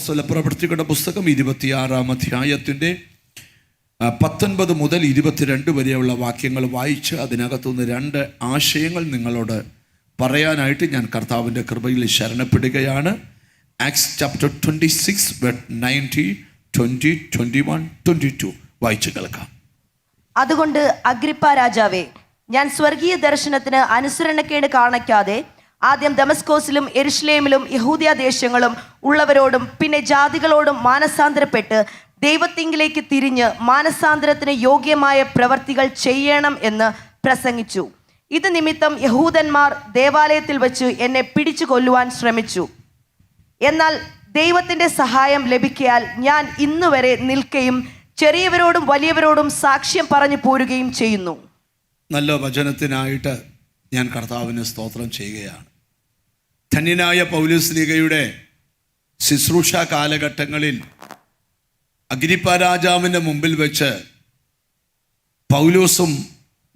അപ്പോസ്തല പ്രവൃത്തികളുടെ പുസ്തകം 26-ാം അധ്യായത്തിൻ്റെ 19 മുതൽ 22 വരെയുള്ള വാക്യങ്ങൾ വായിച്ച് അതിനകത്തുനിന്ന് 2 ആശയങ്ങൾ നിങ്ങളോട് പറയാനായിട്ട് ഞാൻ കർത്താവിൻ്റെ കൃപയിൽ ശരണപ്പെടുകയാണ്. ആക്ട്സ് ചാപ്റ്റർ 26 verse 19, 20, 21, 22 വായിച്ച് കേൾക്കാം. അതുകൊണ്ട് അഗ്രിപ്പാ രാജാവേ, ഞാൻ സ്വർഗീയ ദർശനത്തിന് അനുസരണക്കേട് കാണിക്കാതെ ആദ്യം ദമസ്കോസിലും യെരുശലേമിലും യഹൂദ്യ ദേശങ്ങളും ഉള്ളവരോടും പിന്നെ ജാതികളോടും മാനസാന്തരപ്പെട്ട് ദൈവത്തിങ്കിലേക്ക് തിരിഞ്ഞ് മാനസാന്തരത്തിന് യോഗ്യമായ പ്രവർത്തികൾ ചെയ്യണം എന്ന് പ്രസംഗിച്ചു. ഇത് നിമിത്തം യഹൂദന്മാർ ദേവാലയത്തിൽ വച്ച് എന്നെ പിടിച്ചു കൊല്ലുവാൻ ശ്രമിച്ചു. എന്നാൽ ദൈവത്തിൻ്റെ സഹായം ലഭിക്കയാൽ ഞാൻ ഇന്നുവരെ നിൽക്കുകയും ചെറിയവരോടും വലിയവരോടും സാക്ഷ്യം പറഞ്ഞു പോരുകയും ചെയ്യുന്നു. നല്ല വചനത്തിനായിട്ട് ഞാൻ കർത്താവിന് സ്തോത്രം ചെയ്യുകയാണ്. ധന്യനായ പൗലോസ്ലീഗയുടെ ശുശ്രൂഷ കാലഘട്ടങ്ങളിൽ അഗ്രിപ്പാ രാജാവിൻ്റെ മുമ്പിൽ വെച്ച് പൗലോസും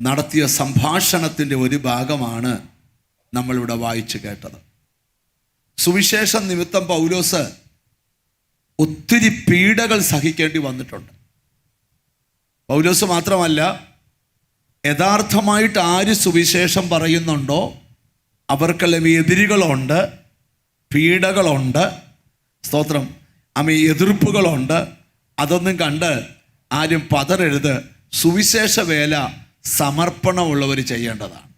നടത്തിയ സംഭാഷണത്തിൻ്റെ ഒരു ഭാഗമാണ് നമ്മളിവിടെ വായിച്ചു കേട്ടത്. സുവിശേഷം നിമിത്തം പൗലോസ് ഒത്തിരി പീഡകൾ സഹിക്കേണ്ടി വന്നിട്ടുണ്ട്. പൗലോസ് മാത്രമല്ല, യഥാർത്ഥമായിട്ട് ആര് സുവിശേഷം പറയുന്നുണ്ടോ അവർക്കെല്ലാം എതിരുകളുണ്ട്, പീഡകളുണ്ട്, സ്തോത്രം, എതിർപ്പുകളുണ്ട്. അതൊന്നും കണ്ട് ആരും പതറരുത്. സുവിശേഷ വേല സമർപ്പണമുള്ളവർ ചെയ്യേണ്ടതാണ്.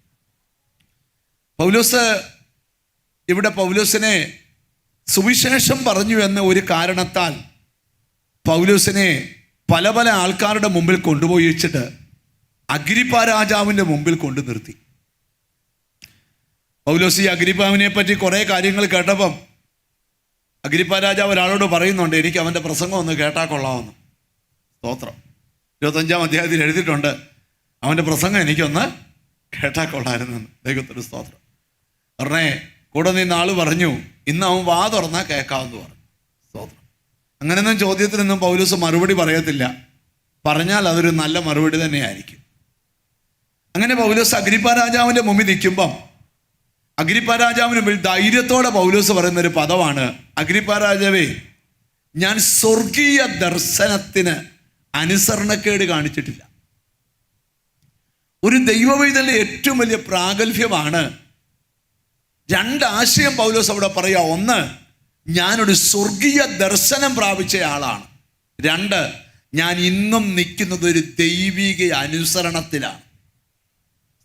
പൗലോസിനെ സുവിശേഷം പറഞ്ഞു എന്ന ഒരു കാരണത്താൽ പൗലോസിനെ പല പല ആൾക്കാരുടെ മുമ്പിൽ കൊണ്ടുപോയി വെച്ചിട്ട് അഗ്രിപ്പാ രാജാവിൻ്റെ മുമ്പിൽ കൊണ്ടു നിർത്തി. പൗലോസ് ഈ അഗ്രിപ്പാവിനെ പറ്റി കുറേ കാര്യങ്ങൾ കേട്ടപ്പം അഗ്രിപ്പാ രാജാവ് ഒരാളോട് പറയുന്നുണ്ട്, എനിക്ക് അവൻ്റെ പ്രസംഗം ഒന്ന് കേട്ടാൽ കൊള്ളാമെന്ന്. സ്തോത്രം. 25-ാം അധ്യായത്തിൽ എഴുതിയിട്ടുണ്ട്, അവൻ്റെ പ്രസംഗം എനിക്കൊന്ന് കേട്ടാൽ കൊള്ളാമായിരുന്നു. ദൈവത്തിന് സ്തോത്രം. പറഞ്ഞേ കൂടെ നിന്ന് ആൾ പറഞ്ഞു, ഇന്ന് അവൻ വാ തുറന്നാൽ കേൾക്കാമെന്ന് പറഞ്ഞു. സ്തോത്രം. അങ്ങനെയൊന്നും ചോദ്യത്തിനൊന്നും പൗലോസ് മറുപടി പറയത്തില്ല. പറഞ്ഞാൽ അതൊരു നല്ല മറുപടി തന്നെയായിരിക്കും. അങ്ങനെ പൗലോസ് അഗ്രിപ്പാ രാജാവിൻ്റെ മുമ്പിൽ നിൽക്കുമ്പം അഗ്രിപ്പാ രാജാവിന് മുമ്പിൽ ധൈര്യത്തോടെ പൗലോസ് പറയുന്നൊരു പദമാണ്, അഗ്രിപ്പാ രാജാവേ, ഞാൻ സ്വർഗീയ ദർശനത്തിന് അനുസരണക്കേട് കാണിച്ചിട്ടില്ല. ഒരു ദൈവവൈതലിൻ്റെ ഏറ്റവും വലിയ പ്രാഗൽഭ്യമാണ് 2 ആശയം പൗലോസ് അവിടെ പറയുക. 1, ഞാനൊരു സ്വർഗീയ ദർശനം പ്രാപിച്ച ആളാണ്. 2, ഞാൻ ഇന്നും നിൽക്കുന്നത് ഒരു ദൈവിക അനുസരണത്തിലാണ്.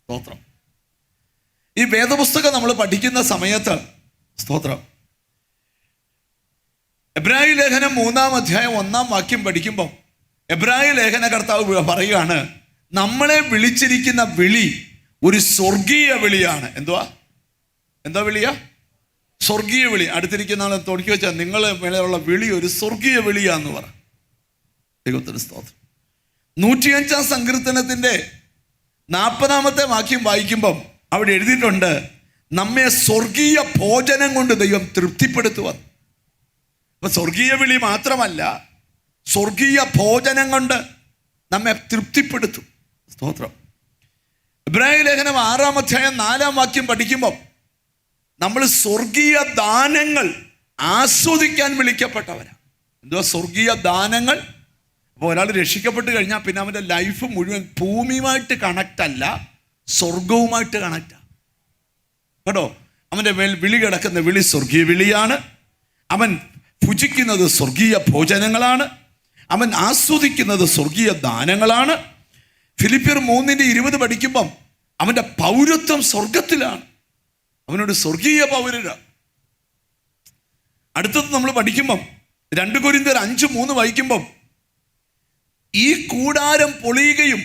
സ്തോത്രം. ഈ വേദപുസ്തകം നമ്മൾ പഠിക്കുന്ന സമയത്ത്, സ്തോത്രം, എബ്രായ ലേഖനം 3-ാം അധ്യായം 1-ാം വാക്യം പഠിക്കുമ്പോൾ എബ്രായ ലേഖന കർത്താവ് പറയുകയാണ്, നമ്മളെ വിളിച്ചിരിക്കുന്ന വിളി ഒരു സ്വർഗീയ വിളിയാണ്. എന്താ വിളിയാ? സ്വർഗീയ വിളി. അടുത്തിരിക്കുന്ന ആളെ തുടക്കി വെച്ചാൽ നിങ്ങൾ മേലെയുള്ള വിളി ഒരു സ്വർഗീയ വിളിയാന്ന് പറ. ദൈവത്തിന് സ്തോത്രം. 105-ാം സങ്കീർത്തനത്തിൻ്റെ 40-ാമത്തെ വാക്യം വായിക്കുമ്പം അവിടെ എഴുതിയിട്ടുണ്ട്, നമ്മെ സ്വർഗീയ ഭോജനം കൊണ്ട് ദൈവം തൃപ്തിപ്പെടുത്തുവാൻ. അപ്പം സ്വർഗീയ വിളി മാത്രമല്ല, സ്വർഗീയ ഭോജനം കൊണ്ട് നമ്മെ തൃപ്തിപ്പെടുത്തും. സ്തോത്രം. എബ്രായ ലേഖനം 6-ാം അധ്യായം 4-ാം വാക്യം പഠിക്കുമ്പം നമ്മൾ സ്വർഗീയ ദാനങ്ങൾ ആസ്വദിക്കാൻ വിളിക്കപ്പെട്ടവരാണ്. സ്വർഗീയ ദാനങ്ങൾ. അപ്പോൾ ഒരാൾ രക്ഷിക്കപ്പെട്ട് കഴിഞ്ഞാൽ പിന്നെ അവൻ്റെ ലൈഫ് മുഴുവൻ ഭൂമിയുമായിട്ട് കണക്റ്റ് അല്ല, സ്വർഗവുമായിട്ട് കണക്റ്റാണ് കേട്ടോ. അവൻ്റെ മേൽ വിളി കിടക്കുന്ന വിളി സ്വർഗീയ വിളിയാണ്. അവൻ ഭുജിക്കുന്നത് സ്വർഗീയ ഭോജനങ്ങളാണ്. അവൻ ആസ്വദിക്കുന്നത് സ്വർഗീയ ദാനങ്ങളാണ്. ഫിലിപ്പിയർ 3:20 പഠിക്കുമ്പം അവൻ്റെ പൗരത്വം സ്വർഗത്തിലാണ്. അവനോട് സ്വർഗീയ പൗരരാണ്. അടുത്തത് നമ്മൾ പഠിക്കുമ്പം 2 കൊരിന്ത്യർ 5:3 വായിക്കുമ്പം ഈ കൂടാരം പൊളിയുകയും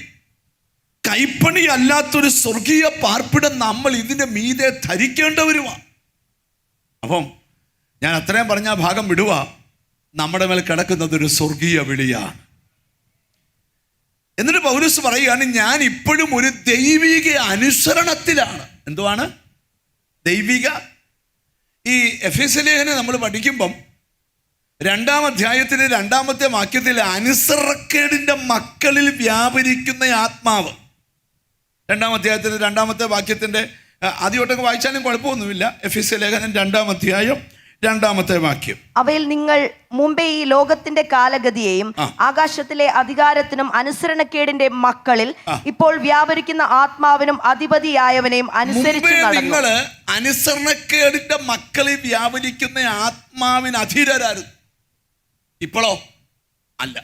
കൈപ്പണി അല്ലാത്തൊരു സ്വർഗീയ പാർപ്പിടം നമ്മൾ ഇതിൻ്റെ മീതെ ധരിക്കേണ്ടവരുമാണ്. അപ്പം ഞാൻ അത്രയും പറഞ്ഞ ഭാഗം വിടുക. നമ്മുടെ മേൽ കിടക്കുന്നത് ഒരു സ്വർഗീയ വിളിയാണ്. എന്നിട്ട് പൗലോസ് പറയുകയാണ്, ഞാൻ ഇപ്പോഴും ഒരു ദൈവിക അനുസരണത്തിലാണ്. എന്തുവാണ് ദൈവിക? ഈ എഫേസ്യ ലേഖനം നമ്മൾ പഠിക്കുമ്പം 2-ാം അധ്യായത്തിലെ 2-ാമത്തെ വാക്യത്തിൽ അനുസരണക്കേടിൻ്റെ മക്കളിൽ വ്യാപരിക്കുന്ന ആത്മാവ്. 2-ാം അധ്യായത്തിൻ്റെ 2-ാമത്തെ വാക്യത്തിൻ്റെ ആദ്യമൊട്ടൊക്കെ വായിച്ചാലും കുഴപ്പമൊന്നുമില്ല. എഫേസ്യ ലേഖനം 2-ാം അധ്യായം രണ്ടാമത്തെ വാക്യം. അവയിൽ നിങ്ങൾ മുമ്പേ ഈ ലോകത്തിന്റെ കാലഗതിയെയും ആ. ആകാശത്തിലെ അധികാരത്തിനും അനുസരണക്കേടിന്റെ മക്കളിൽ ഇപ്പോൾ വ്യാപരിക്കുന്ന ആത്മാവിനും അധിപതിയായവനെയും അനുസരിച്ച് മുമ്പേ നടന്നു. നിങ്ങള് അനുസരണക്കേടിന്റെ മക്കളിൽ വ്യാപരിക്കുന്ന ആത്മാവിന് അധീരരായിരുന്നു. ഇപ്പോഴോ അല്ല.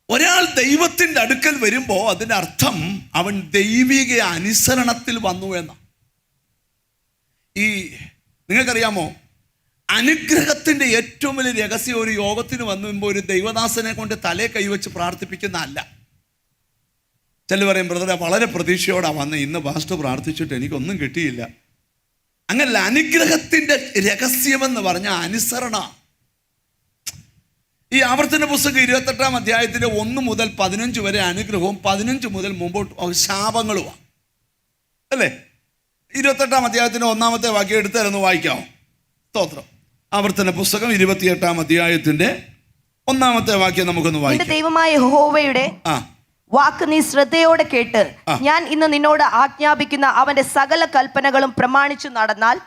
ഒരാൾ ദൈവത്തിന്റെ അടുക്കൽ വരുമ്പോ അതിന്റെ അർത്ഥം അവൻ ദൈവിക അനുസരണത്തിൽ വന്നു എന്ന. ഈ നിങ്ങൾക്കറിയാമോ, അനുഗ്രഹത്തിന്റെ ഏറ്റവും വലിയ രഹസ്യം ഒരു യോഗത്തിന് വന്നു വരുമ്പോൾ ഒരു ദൈവദാസനെ കൊണ്ട് തലേ കൈവച്ച് പ്രാർത്ഥിപ്പിക്കുന്ന അല്ല. ചില പറയും, ബ്രദറെ വളരെ പ്രതീക്ഷയോടാണ് വന്ന്, ഇന്ന് പാസ്റ്റർ പ്രാർത്ഥിച്ചിട്ട് എനിക്കൊന്നും കിട്ടിയില്ല. അങ്ങനല്ല. അനുഗ്രഹത്തിന്റെ രഹസ്യമെന്ന് പറഞ്ഞ അനുസരണ. ഈ ആവർത്തന പുസ്തകം 28-ാം അധ്യായത്തിലെ 1 മുതൽ 15 വരെ അനുഗ്രഹവും 15 മുതൽ മുമ്പോട്ട് ശാപങ്ങളുമാണ് അല്ലേ? 28-ാം അധ്യായത്തിന്റെ 1-ാമത്തെ വാക്യം എടുത്തായിരുന്നു വായിക്കാമോ? സ്തോത്രം. ആവർത്തന പുസ്തകം 28-ാം അധ്യായത്തിന്റെ 1-ാമത്തെ വാക്യം നമുക്കൊന്ന് നിന്റെ വായിക്കാം. ദൈവമായ യഹോവയുടെ വാക്ക് നീ ശ്രദ്ധയോടെ കേട്ട് ഞാൻ ഇന്ന് നിന്നോട് ആജ്ഞാപിക്കുന്ന അവന്റെ സകല കൽപ്പനകളും പ്രമാണിച്ചു നടന്നാൽ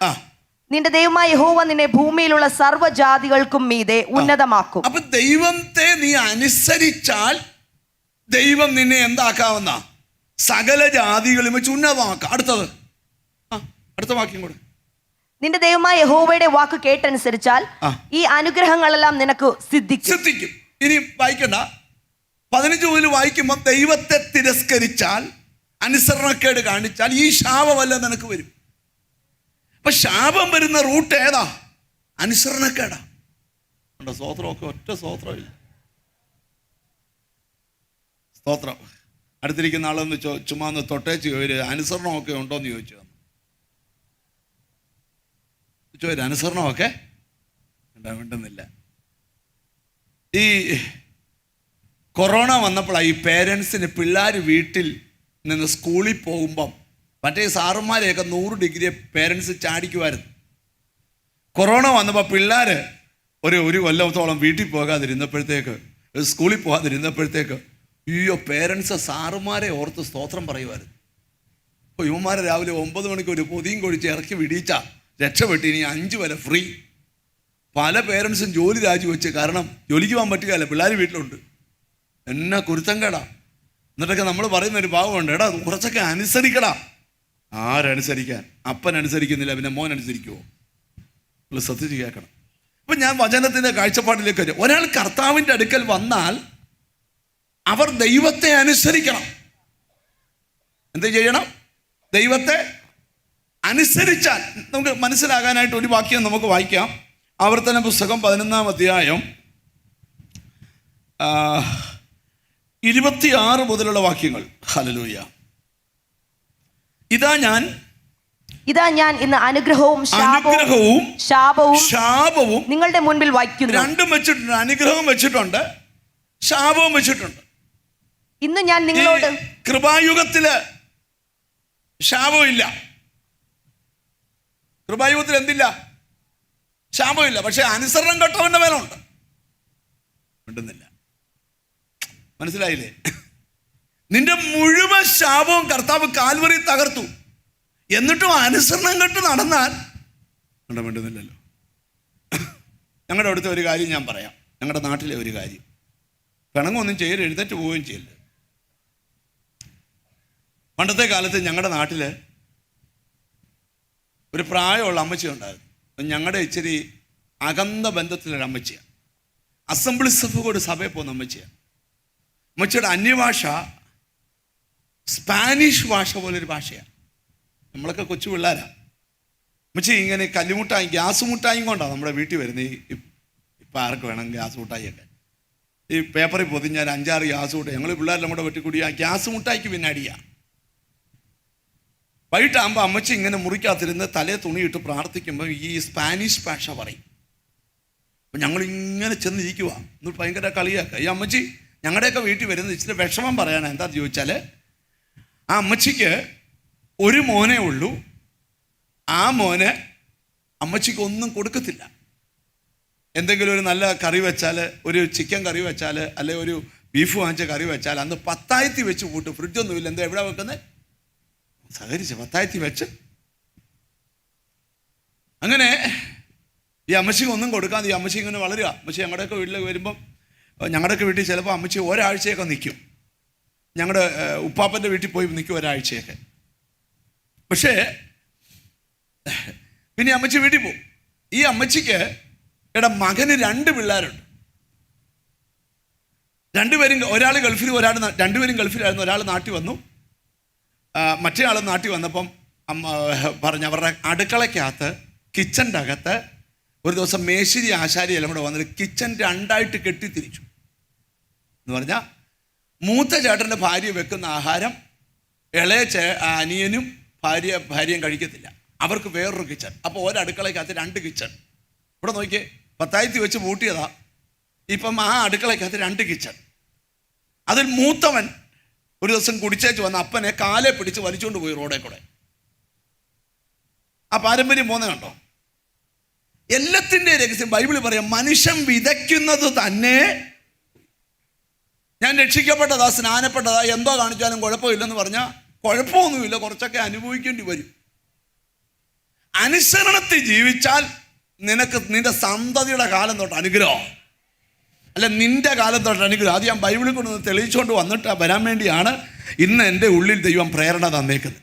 നിന്റെ ദൈവമായ യഹോവ നിന്നെ ഭൂമിയിലുള്ള സർവ്വജാതികൾക്കും മീതെ ഉന്നതമാക്കും. അപ്പൊ ദൈവത്തെ നീ അനുസരിച്ചാൽ ദൈവം നിന്നെ എന്താക്കാവുന്ന സകല ജാതികളും വെച്ച് ഉന്നതമാക്കാം. അടുത്തത് അടുത്ത വാക്യം കൂടെ. നിന്റെ ദൈവമായ യഹോവയുടെ വാക്ക് കേട്ടനുസരിച്ചാൽ ഈ അനുഗ്രഹങ്ങളെല്ലാം നിനക്ക് സിദ്ധിക്കും. ഇനി വായിക്കണ്ട. 15 മുതൽ വായിക്കുമ്പോൾ ദൈവത്തെ തിരസ്കരിച്ചാൽ, അനുസരണക്കേട് കാണിച്ചാൽ ഈ ശാപമല്ല നിനക്ക് വരും. അപ്പൊ ശാപം വരുന്ന റൂട്ട് ഏതാ? അനുസരണക്കേടാ. സ്തോത്രമൊക്കെ ഒറ്റ സ്തോത്രമില്ല. സ്തോത്രം. അടുത്തിരിക്കുന്ന ആളൊന്ന് ചുമ്മാ ഒന്ന് തൊട്ടേച്ച് ഒരു അനുസരണമൊക്കെ ഉണ്ടോന്ന് ചോദിച്ചു. അനുസരണമൊക്കെ മിണ്ടുന്നില്ല. ഈ കൊറോണ വന്നപ്പോഴാണ് ഈ പേരൻസിന് പിള്ളേർ വീട്ടിൽ നിന്ന് സ്കൂളിൽ പോകുമ്പം മറ്റേ സാറുമാരെയൊക്കെ 100 ഡിഗ്രി പേരൻസ് ചാടിക്കുമായിരുന്നു. കൊറോണ വന്നപ്പോൾ പിള്ളേർ ഒരു കൊല്ലത്തോളം വീട്ടിൽ പോകാതിരുന്നപ്പോഴത്തേക്ക്, സ്കൂളിൽ പോകാതിരുന്നപ്പോഴത്തേക്ക് അയ്യോ പേരൻസ് സാറുമാരെ ഓർത്ത് സ്തോത്രം പറയുമായിരുന്നു. അപ്പോൾ ഇവന്മാരെ രാവിലെ 9 മണിക്ക് ഒരു പൊതിയും കൊഴിച്ച് ഇറക്കി വിടിയിച്ചാൽ രക്ഷപ്പെട്ട് ഇനി 5 വരെ ഫ്രീ. പല പേരൻസും ജോലി രാജിവെച്ച്, കാരണം ജോലിക്ക് പോകാൻ പറ്റുകയല്ല, പിള്ളേർ വീട്ടിലുണ്ട്. എന്നാ കുരുത്തം കേടാ. എന്നിട്ടൊക്കെ നമ്മൾ പറയുന്ന ഒരു ഭാവമുണ്ട്, എടാ കുറച്ചൊക്കെ അനുസരിക്കടാ. ആരനുസരിക്കാൻ? അപ്പൻ അനുസരിക്കുന്നില്ല, പിന്നെ മോൻ അനുസരിക്കുമോ? നമ്മൾ ശ്രദ്ധിച്ച് കേൾക്കണം. അപ്പം ഞാൻ വചനത്തിൻ്റെ കാഴ്ചപ്പാടിലേക്ക് വരും. ഒരാൾ കർത്താവിൻ്റെ അടുക്കൽ വന്നാൽ അവർ ദൈവത്തെ അനുസരിക്കണം. എന്ത് ചെയ്യണം? ദൈവത്തെ അനുസരിച്ചാൽ. നമുക്ക് മനസ്സിലാകാനായിട്ട് ഒരു വാക്യം നമുക്ക് വായിക്കാം. ആവർത്തന പുസ്തകം 11-ാം അധ്യായം 26 മുതലുള്ള വാക്യങ്ങൾ. ഹല്ലേലൂയ. ഇതാ ഞാൻ ഇന്ന് അനുഗ്രഹവും ശാപവും നിങ്ങളുടെ മുൻപിൽ വയ്ക്കുന്നു. രണ്ടും വെച്ചിട്ടുണ്ട്. അനുഗ്രഹവും വെച്ചിട്ടുണ്ട്, ശാപവും വെച്ചിട്ടുണ്ട്. ഇന്ന് ഞാൻ നിങ്ങളോട്. കൃപായുഗത്തില് ശാപമില്ല. കൃപായുഗത്തിൽ എന്തില്ല? ശാപമില്ല. പക്ഷെ അനുസരണം കെട്ടവന്റെ മേലുണ്ട്. മിണ്ടുന്നില്ല. മനസ്സിലായില്ലേ? നിന്റെ മുഴുവൻ ശാപവും കർത്താവ് കാൽവറി തകർത്തു. എന്നിട്ടും അനുസരണം കെട്ട് നടന്നാൽ മിണ്ടുന്നില്ലല്ലോ. ഞങ്ങളുടെ അടുത്ത ഒരു കാര്യം ഞാൻ പറയാം. ഞങ്ങളുടെ നാട്ടിലെ ഒരു കാര്യം. പിണങ്ങൊന്നും ചെയ്യൽ, എഴുന്നേറ്റ് പോവുകയും ചെയ്യില്ല. പണ്ടത്തെ കാലത്ത് ഞങ്ങളുടെ നാട്ടിൽ ഒരു പ്രായമുള്ള അമ്മച്ചി ഉണ്ടായിരുന്നു. ഞങ്ങളുടെ ഇച്ചിരി അകന്ന ബന്ധത്തിലൊരു അമ്മച്ചിയാണ്. അസംബ്ലീസ് ഓഫ് ഗോഡ് സഭയിൽ പോകുന്ന അമ്മച്ചിയാണ്. അമ്മച്ചിയുടെ അന്യഭാഷ സ്പാനിഷ് ഭാഷ പോലൊരു ഭാഷയാണ്. നമ്മളൊക്കെ കൊച്ചു പിള്ളേരാണ്. അമ്മച്ചി ഇങ്ങനെ കല്ലുമുട്ടായി, ഗ്യാസ് മുട്ടായും കൊണ്ടാണ് നമ്മുടെ വീട്ടിൽ വരുന്നത്. ഇപ്പം ആർക്ക് വേണം ഗ്യാസ് മുട്ടായിയൊക്കെ? ഈ പേപ്പറിൽ പൊതിഞ്ഞാൽ 5-6 ഗ്യാസ് മുട്ടായി ഞങ്ങൾ പിള്ളേരെല്ലാം കൂടെ വെട്ടിക്കൂടി ആ ഗ്യാസ് മുട്ടായിക്ക് പിന്നെ അടിയാണ്. വൈകിട്ടാകുമ്പോൾ അമ്മച്ചി ഇങ്ങനെ മുറിക്കാത്തിരുന്ന് തലേ തുണിയിട്ട് പ്രാർത്ഥിക്കുമ്പോൾ ഈ സ്പാനിഷ് ഭാഷ പറയും. അപ്പം ഞങ്ങളിങ്ങനെ ചെന്നിരിക്കുക. എന്നിട്ട് ഭയങ്കര കളിയാക്കുക. ഈ അമ്മച്ചി ഞങ്ങളുടെയൊക്കെ വീട്ടിൽ വരുന്നത് ഇച്ചിരി വിഷമം പറയാനാണ്. എന്താണെന്ന് ചോദിച്ചാൽ, ആ അമ്മച്ചിക്ക് ഒരു മോനേ ഉള്ളൂ. ആ മോന് അമ്മച്ചിക്ക് ഒന്നും കൊടുക്കത്തില്ല. എന്തെങ്കിലും ഒരു നല്ല കറി വെച്ചാൽ, ഒരു ചിക്കൻ കറി വെച്ചാൽ, അല്ലെ ഒരു ബീഫ് വാങ്ങിച്ച കറി വെച്ചാൽ അന്ന് 10 വെച്ച് കൂട്ടും. ഫ്രിഡ്ജൊന്നുമില്ല. എന്താ എവിടെ വെക്കുന്നത്? സഹകരിച്ച് 10 വെച്ച്. അങ്ങനെ ഈ അമ്മച്ചിക്ക് ഒന്നും കൊടുക്കാതെ ഈ അമ്മച്ചി ഇങ്ങനെ വളരുക. അമ്മച്ചി ഞങ്ങളുടെയൊക്കെ വീട്ടിൽ വരുമ്പം, ഞങ്ങളുടെയൊക്കെ വീട്ടിൽ ചിലപ്പോൾ അമ്മച്ചി ഒരാഴ്ചയൊക്കെ നിൽക്കും. ഞങ്ങളുടെ ഉപ്പാപ്പൻ്റെ വീട്ടിൽ പോയി നിൽക്കും ഒരാഴ്ചയൊക്കെ. പക്ഷേ പിന്നെ അമ്മച്ചി വീട്ടിൽ പോകും. ഈ അമ്മച്ചിക്ക് മകന് 2 പിള്ളേരുണ്ട്. രണ്ടുപേരും, ഒരാൾ ഗൾഫിൽ, രണ്ടുപേരും ഗൾഫിലായിരുന്നു. ഒരാൾ നാട്ടിൽ വന്നു. മറ്റേ ആൾ നാട്ടിൽ വന്നപ്പം അമ്മ പറഞ്ഞ അവരുടെ അടുക്കളയ്ക്കകത്ത്, കിച്ചൻ്റെ അകത്ത് ഒരു ദിവസം മേശിരി ആശാരി എല്ലാം കൂടെ വന്നിട്ട് കിച്ചൻ 2ആയിട്ട് കെട്ടിത്തിരിച്ചു. എന്ന് പറഞ്ഞാൽ മൂത്ത ചേട്ടൻ്റെ ഭാര്യ വെക്കുന്ന ആഹാരം ഇളയ അനിയനും ഭാര്യയും കഴിക്കത്തില്ല. അവർക്ക് വേറൊരു കിച്ചൺ. അപ്പോൾ ഒരടുക്കളയ്ക്കകത്ത് 2 കിച്ചൺ. ഇവിടെ നോക്കിയേ, 10,000 വെച്ച് പൂട്ടിയതാ. ഇപ്പം ആ അടുക്കളയ്ക്കകത്ത് 2 കിച്ചൺ. അതിൽ മൂത്തവൻ ഒരു ദിവസം കുടിച്ചേച്ച് വന്ന അപ്പനെ കാലെ പിടിച്ച് വലിച്ചുകൊണ്ട് പോയി റോഡേ കൂടെ. ആ പാരമ്പര്യം പോകുന്നത് കണ്ടോ? എല്ലാത്തിൻ്റെ രഹസ്യം ബൈബിളിൽ പറയാം, മനുഷ്യൻ വിതയ്ക്കുന്നത് തന്നെ. ഞാൻ രക്ഷിക്കപ്പെട്ടതാ, സ്നാനപ്പെട്ടതാ, എന്തോ കാണിച്ചാലും കുഴപ്പമില്ലെന്ന് പറഞ്ഞാൽ കുഴപ്പമൊന്നുമില്ല, കുറച്ചൊക്കെ അനുഭവിക്കേണ്ടി വരും. അനുസരണത്തിൽ ജീവിച്ചാൽ നിനക്ക് നിന്റെ സന്തതിയുടെ കാലം തൊട്ട് അനുഗ്രഹം, അല്ല നിന്റെ കാലം തൊട്ട് അനുഗ്രഹം. അത് ഞാൻ ബൈബിളിൽ കൊണ്ടൊന്ന് തെളിയിച്ചുകൊണ്ട് വന്നിട്ട് വരാൻ വേണ്ടിയാണ് ഇന്ന് എൻ്റെ ഉള്ളിൽ ദൈവം പ്രേരണ തന്നേക്കുന്നത്.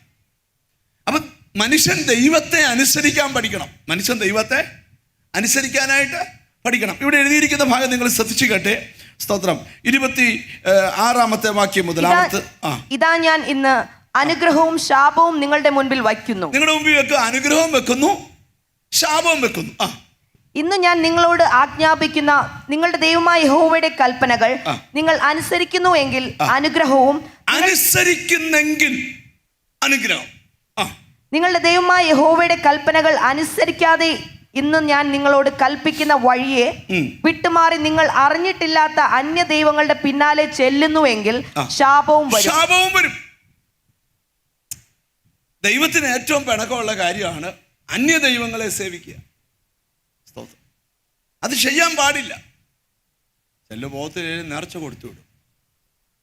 അപ്പം മനുഷ്യൻ ദൈവത്തെ അനുസരിക്കാൻ പഠിക്കണം. മനുഷ്യൻ ദൈവത്തെ അനുസരിക്കാനായിട്ട് പഠിക്കണം. ഇവിടെ എഴുതിയിരിക്കുന്ന ഭാഗം നിങ്ങൾ ശ്രദ്ധിച്ചു കേട്ടെ. സ്തോത്രം. 26 വാക്യം മുതൽ. ഇതാ ഞാൻ ഇന്ന് അനുഗ്രഹവും ശാപവും നിങ്ങളുടെ മുൻപിൽ വയ്ക്കുന്നു. നിങ്ങളുടെ മുമ്പിൽ വെക്കുക, അനുഗ്രഹവും വെക്കുന്നു, ശാപവും വെക്കുന്നു. ഇന്ന് ഞാൻ നിങ്ങളോട് ആജ്ഞാപിക്കുന്ന നിങ്ങളുടെ ദൈവമായ യഹോവയുടെ കൽപ്പനകൾ നിങ്ങൾ അനുസരിക്കുന്നു എങ്കിൽ അനുഗ്രഹവും, അനുസരിക്കുന്നെങ്കിൽ അനുഗ്രഹം. നിങ്ങളുടെ ദൈവമായ യഹോവയുടെ കൽപ്പനകൾ അനുസരിക്കാതെ ഇന്ന് ഞാൻ നിങ്ങളോട് കൽപ്പിക്കുന്ന വഴിയെ വിട്ടുമാറി നിങ്ങൾ അറിഞ്ഞിട്ടില്ലാത്ത അന്യ ദൈവങ്ങളുടെ പിന്നാലെ ചെല്ലുന്നുവെങ്കിൽ ശാപവും വരും. ദൈവത്തിന് ഏറ്റവും പിണക്കമുള്ള കാര്യമാണ് അന്യ ദൈവങ്ങളെ സേവിക്കുക. അത് ചെയ്യാൻ പാടില്ല. ചെല്ലു പോകത്തിൽ നേർച്ച കൊടുത്തു വിടും.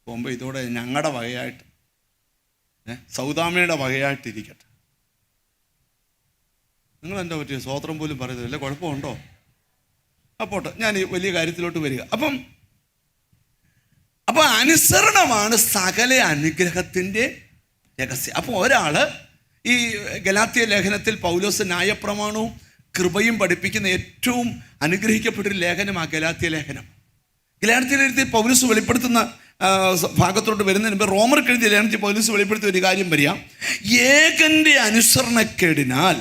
പോകുമ്പോൾ ഇതോടെ ഞങ്ങളുടെ വകയായിട്ട്, സൗദാമിയുടെ വകയായിട്ടിരിക്കട്ടെ. നിങ്ങൾ എന്താ പറ്റിയ സ്വോത്രം പോലും പറയുന്നത്, വല്ല കുഴപ്പമുണ്ടോ? അപ്പോട്ടെ, ഞാൻ ഈ വലിയ കാര്യത്തിലോട്ട് വരിക. അപ്പം അനുസരണമാണ് സകല അനുഗ്രഹത്തിൻ്റെ രഹസ്യം. അപ്പോൾ ഒരാൾ ഈ ഗലാത്യ ലേഖനത്തിൽ പൗലോസ് ന്യായപ്രമാണവും കൃപയും പഠിപ്പിക്കുന്ന ഏറ്റവും അനുഗ്രഹിക്കപ്പെട്ടൊരു ലേഖനമാണ് ഗലാത്യ ലേഖനം. ഗലാത്യ ലേഖനത്തിൽ പൗലോസ് വെളിപ്പെടുത്തുന്ന ഭാഗത്തോട്ട് വരുന്നതിന് മുമ്പ് റോമർക്ക് എഴുതിയ ലേഖനത്തിൽ പൗലോസ് വെളിപ്പെടുത്തിയ ഒരു കാര്യം പറയാം. ഏകന്റെ അനുസരണക്കേടിനാൽ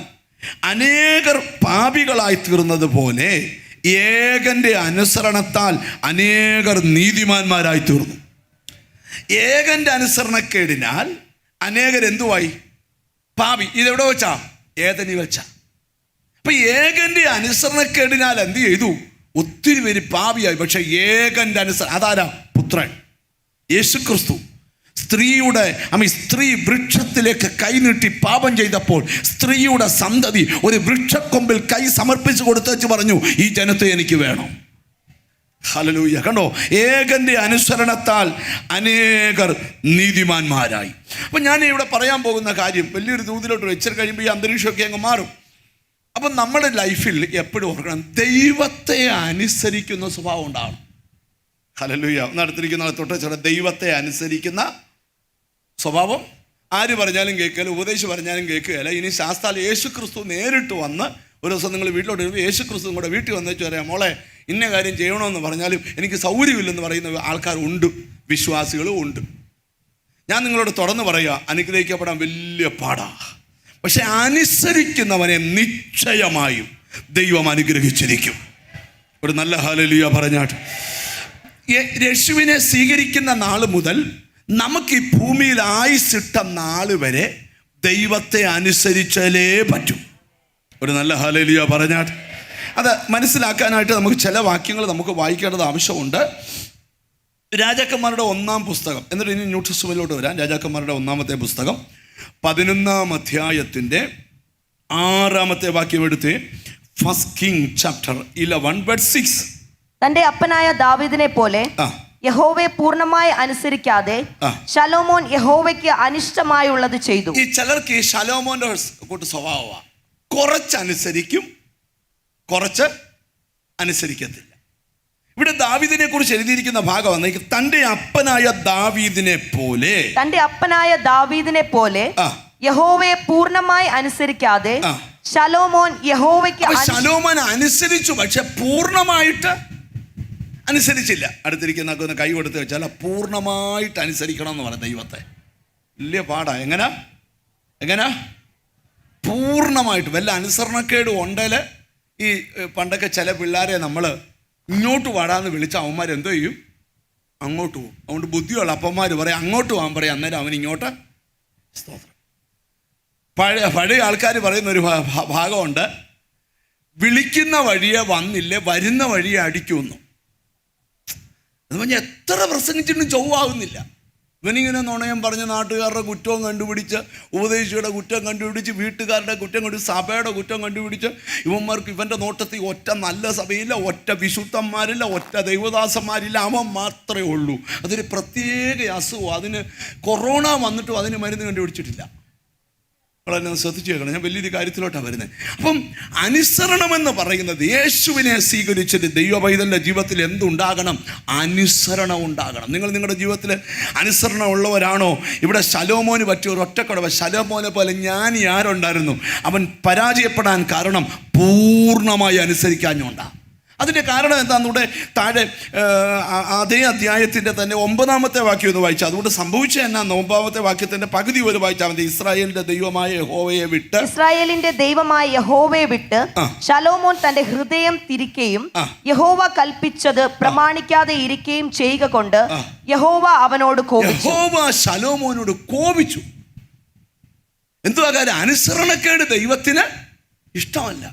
അനേകർ പാപികളായി തീർന്നത് പോലെ ഏകന്റെ അനുസരണത്താൽ അനേകർ നീതിമാന്മാരായി തീർന്നു. ഏകന്റെ അനുസരണക്കേടിനാൽ അനേകർ എന്തുവായി? പാപി. ഇതെവിടെ വെച്ചാ? ഏതനി വെച്ചാ. അപ്പൊ ഏകന്റെ അനുസരണക്കേടിനാൽ എന്ത് ചെയ്തു? ഒത്തിരി പേര് പാപിയായി. പക്ഷെ ഏകന്റെ അനുസരണം, അതാരാ? പുത്രൻ യേശുക്രിസ്തു. സ്ത്രീ വൃക്ഷത്തിലേക്ക് കൈനീട്ടി പാപം ചെയ്തപ്പോൾ സ്ത്രീയുടെ സന്തതി ഒരു വൃക്ഷക്കൊമ്പിൽ കൈ സമർപ്പിച്ചു കൊടുത്തേച്ച് പറഞ്ഞു, ഈ ജനത്തെ എനിക്ക് വേണം. ഹല്ലേലൂയ. കണ്ടോ? ഏകന്റെ അനുസരണത്താൽ അനേകർ നീതിമാന്മാരായി. അപ്പൊ ഞാൻ ഇവിടെ പറയാൻ പോകുന്ന കാര്യം വലിയൊരു ദൂതിലോട്ട് വെച്ചിട്ട് കഴിയുമ്പോൾ ഈ അന്തരീക്ഷമൊക്കെ അങ്ങ് മാറും. അപ്പം നമ്മുടെ ലൈഫിൽ എപ്പോഴും ഓർക്കണം, ദൈവത്തെ അനുസരിക്കുന്ന സ്വഭാവം ഉണ്ടാവണം. ഹല്ലേലൂയ. നടത്തിരിക്കുന്ന തൊട്ട് ദൈവത്തെ അനുസരിക്കുന്ന സ്വഭാവം. ആര് പറഞ്ഞാലും കേൾക്കുകയില്ല, ഉപദേശം പറഞ്ഞാലും കേൾക്കുകയില്ല. ഇനി ശാസ്താൽ യേശുക്രിസ്തു നേരിട്ട് വന്ന് ഒരു ദിവസം നിങ്ങൾ വീട്ടിലോട്ട് വരുമ്പോൾ യേശുക്രിസ്തു കൂടെ വീട്ടിൽ വന്നേച്ച് പറയാം, മോളെ ഇന്ന കാര്യം ചെയ്യണമെന്ന് പറഞ്ഞാലും എനിക്ക് സൗകര്യമില്ലെന്ന് പറയുന്ന ആൾക്കാരുണ്ട്, വിശ്വാസികളും ഉണ്ട്. ഞാൻ നിങ്ങളോട് തുറന്ന് പറയുക, അനുഗ്രഹിക്കപ്പെടാൻ വലിയ പാടാ. പക്ഷെ അനുസരിക്കുന്നവനെ നിശ്ചയമായും ദൈവം അനുഗ്രഹിച്ചിരിക്കും. ഒരു നല്ല ഹല്ലേലൂയ പറഞ്ഞാട്ട്. യേശുവിനെ സ്വീകരിക്കുന്ന നാൾ മുതൽ നമുക്ക് ഈ ഭൂമിയിൽ ആയുസിട്ട നാൾ വരെ ദൈവത്തെ അനുസരിച്ചാലേ പറ്റൂ. ഒരു നല്ല ഹല്ലേലൂയ പറഞ്ഞാട്ട്. അത് മനസ്സിലാക്കാനായിട്ട് നമുക്ക് ചില വാക്യങ്ങൾ നമുക്ക് വായിക്കേണ്ടത് ആവശ്യമുണ്ട്. രാജാക്കന്മാരുടെ 1-ാം പുസ്തകം, എന്നിട്ട് ഇനി ന്യൂ ടെസ്റ്റ്മെന്റിലോട്ട് വരാം. രാജാക്കന്മാരുടെ 1-ാമത്തെ പുസ്തകം 11-ാം അധ്യായത്തിൻ്റെ 6-ാമത്തെ വാക്യം എടുത്ത്. First king chapter 11:6. തന്റെ അപ്പനായ ദാവീദിനെ പോലെ യഹോവയെ പൂർണ്ണമായി അനുസരിക്കാതെ ശലോമോൻ യഹോവയ്ക്ക് അനിഷ്ടമായുള്ളത് ചെയ്തു. ഈ ചിലർക്ക് ഈ ശലോമോന്റെ കൂട്ട് സ്വഭാവമാണ്. കുറച്ചനുസരിക്കും, കുറച്ച് അനുസരിക്കത്തില്ല. ഇവിടെ ദാവീദിനെ കുറിച്ച് എഴുതിയിരിക്കുന്ന ഭാഗം തന്റെ അപ്പനായ ദാവീദിനെ പോലെ യഹോവയെ പൂർണ്ണമായി അനുസരിക്കാതെ ശലോമോൻ യഹോവയ്ക്ക് ശലോമോൻ അനുസരിച്ചു, പക്ഷെ പൂർണ്ണമായിട്ട് അനുസരിച്ചില്ല. അടുത്തിരിക്കുന്നൊക്കെ ഒന്ന് കൈ കൊടുത്ത് വെച്ചാൽ പൂർണ്ണമായിട്ട് അനുസരിക്കണം എന്ന് പറയാം ദൈവത്തെ. വലിയ പാടാ. എങ്ങനെ പൂർണ്ണമായിട്ട് വല്ല അനുസരണക്കേടും ഉണ്ടെങ്കിൽ ഈ പണ്ടൊക്കെ ചില പിള്ളേരെ നമ്മൾ ഇങ്ങോട്ട് വാടാന്ന് വിളിച്ച അവന്മാർ എന്തോ ചെയ്യും? അങ്ങോട്ട് പോകും. അതുകൊണ്ട് ബുദ്ധിയുള്ള അപ്പന്മാർ പറയും അങ്ങോട്ട് പോകാൻ പറയും, അന്നേരം അവൻ ഇങ്ങോട്ട്. സ്തോത്രം. പഴയ ആൾക്കാർ പറയുന്ന ഒരു ഭാഗമുണ്ട്, വിളിക്കുന്ന വഴിയെ വന്നില്ലേ വരുന്ന വഴിയെ അടിക്കുമെന്നു. അത് പറഞ്ഞാൽ എത്ര പ്രസംഗിച്ചിട്ടും ചൊവ്വാകുന്നില്ല. ഇവനിങ്ങനെ നുണയം പറഞ്ഞ് നാട്ടുകാരുടെ കുറ്റവും കണ്ടുപിടിച്ച്, ഉപദേശിയുടെ കുറ്റം കണ്ടുപിടിച്ച്, വീട്ടുകാരുടെ കുറ്റം കണ്ടുപിടിച്ച്, സഭയുടെ കുറ്റം കണ്ടുപിടിച്ച്, ഇവന്മാർക്ക് ഇവൻ്റെ നോട്ടത്തിൽ ഒറ്റ നല്ല സഭയില്ല, ഒറ്റ വിശുദ്ധന്മാരില്ല, ഒറ്റ ദൈവദാസന്മാരില്ല, അവൻ മാത്രമേ ഉള്ളൂ. അതൊരു പ്രത്യേക അസുഖം. അതിന് കൊറോണ വന്നിട്ടും അതിന് മരുന്ന് കണ്ടുപിടിച്ചിട്ടില്ല. വളരെ ശ്രദ്ധിച്ചു കേൾക്കണം, ഞാൻ വലിയൊരു കാര്യത്തിലോട്ടാണ് വരുന്നത്. അപ്പം അനുസരണമെന്ന് പറയുന്നത്, യേശുവിനെ സ്വീകരിച്ചിട്ട് ദൈവ പൈതലിൻ്റെ ജീവിതത്തിൽ എന്തുണ്ടാകണം? അനുസരണം ഉണ്ടാകണം. നിങ്ങൾ നിങ്ങളുടെ ജീവിതത്തിൽ അനുസരണം ഉള്ളവരാണോ? ഇവിടെ ശലോമോന് പറ്റിയ ഒരു ഒറ്റക്കുടവ. ശലോമോനെ പോലെ ജ്ഞാനി ആരുണ്ടായിരുന്നു? അവൻ പരാജയപ്പെടാൻ കാരണം പൂർണ്ണമായി അനുസരിക്കാഞ്ഞുകൊണ്ടാണ്. അതിൻ്റെ കാരണം എന്താണെന്നൂടെ താഴെ അതേ അധ്യായത്തിൻ്റെ തന്നെ 9-ാമത്തെ വാക്യം ഒന്ന് വായിച്ചാൽ അതുകൊണ്ട് സംഭവിച്ച എന്നാ 9-ാമത്തെ വാക്യത്തിൻ്റെ പകുതി ഒരു വായിച്ചാൽ മതി. ഇസ്രായേലിന്റെ ദൈവമായ യഹോവയെ വിട്ട് ശലോമോൻ തന്റെ ഹൃദയം തിരിക്കുകയും യഹോവ കൽപ്പിച്ചത് പ്രമാണിക്കാതെ ഇരിക്കുകയും ചെയ്യുക കൊണ്ട് യഹോവ അവനോട് കോപിച്ചു. യഹോവ ശലോമോനോട് കോപിച്ചു. എന്തുവാ കാര്യം? അനുസരണക്കേട് ദൈവത്തിന് ഇഷ്ടമല്ല.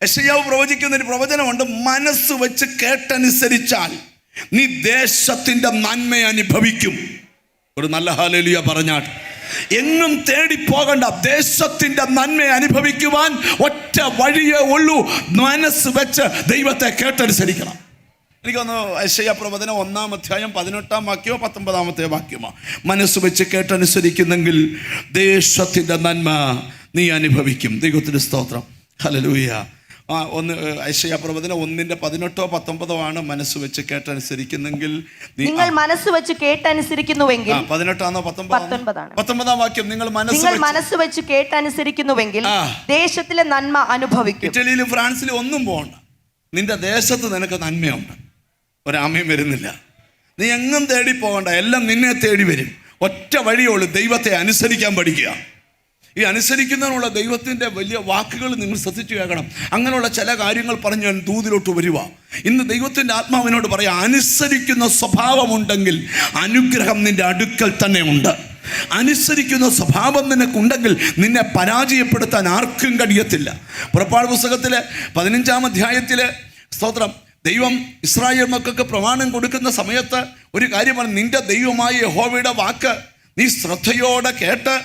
യെശയ്യാവ് പ്രവചിക്കുന്ന ഒരു പ്രവചനമുണ്ട്, മനസ്സ് വെച്ച് കേട്ടനുസരിച്ചാൽ നീ ദേശത്തിന്റെ നന്മ അനുഭവിക്കും. ഒരു നല്ല ഹല്ലേലൂയ പറഞ്ഞാൽ. എങ്ങും തേടി പോകണ്ട, ദേശത്തിന്റെ നന്മ അനുഭവിക്കുവാൻ ഒറ്റ വഴിയേ ഉള്ളൂ, മനസ്സ് വെച്ച് ദൈവത്തെ കേട്ടനുസരിക്കണം. എനിക്കൊന്ന് യെശയ്യാ പ്രവചനം 1-ാം അധ്യായം 18-ാം വാക്യമോ 19-ാമത്തെ വാക്യമോ. മനസ്സ് വെച്ച് കേട്ടനുസരിക്കുന്നെങ്കിൽ ദേശത്തിന്റെ നന്മ നീ അനുഭവിക്കും. ദൈവത്തിന് സ്തോത്രം. ഹല്ലേലൂയ. യെശയ്യാ പ്രവചനം 1-18-19 ആണ്. മനസ്സ് വെച്ച് കേട്ടനുസരിക്കുന്നെങ്കിൽ നിങ്ങൾ മനസ്സ് വെച്ച് കേട്ടനുസരിക്കുന്നുവെങ്കിൽ 18-ആണോ 19-ാം വാക്യം. നിങ്ങൾ മനസ്സ് വെച്ച് കേട്ടനുസരിക്കുന്നുവെങ്കിൽ ദേശത്തിലെ നന്മ അനുഭവിക്കും. ഇറ്റലിയിലും ഫ്രാൻസിലും ഒന്നും പോകണ്ട, നിന്റെ ദേശത്ത് നിനക്ക് നന്മയുണ്ട്. ഒരാമയും വരുന്നില്ല. നീ എങ്ങും തേടി പോകണ്ട, എല്ലാം നിന്നെ തേടി വരും. ഒറ്റ വഴിയുള്ളൂ, ദൈവത്തെ അനുസരിക്കാൻ പഠിക്കുക. ഈ അനുസരിക്കുന്നതിനുള്ള ദൈവത്തിൻ്റെ വലിയ വാക്കുകൾ നിങ്ങൾ ശ്രദ്ധിച്ചു കേൾക്കണം. അങ്ങനെയുള്ള ചില കാര്യങ്ങൾ പറഞ്ഞ് ഞാൻ ദൂതിലോട്ട് വരിക. ഇന്ന് ദൈവത്തിൻ്റെ ആത്മാവിനോട് പറയാം, അനുസരിക്കുന്ന സ്വഭാവമുണ്ടെങ്കിൽ അനുഗ്രഹം നിന്റെ അടുക്കൽ തന്നെ ഉണ്ട്. അനുസരിക്കുന്ന സ്വഭാവം നിനക്കുണ്ടെങ്കിൽ നിന്നെ പരാജയപ്പെടുത്താൻ ആർക്കും കഴിയത്തില്ല. പുറപ്പാട് പുസ്തകത്തിലെ 15-ാം അധ്യായത്തിലെ സ്തോത്രം, ദൈവം ഇസ്രായേൽ മക്കൾക്ക് പ്രമാണം കൊടുക്കുന്ന സമയത്ത് ഒരു കാര്യമാണ്, നിന്റെ ദൈവമായ യഹോവയുടെ വാക്ക് നീ ശ്രദ്ധയോടെ കേട്ട്.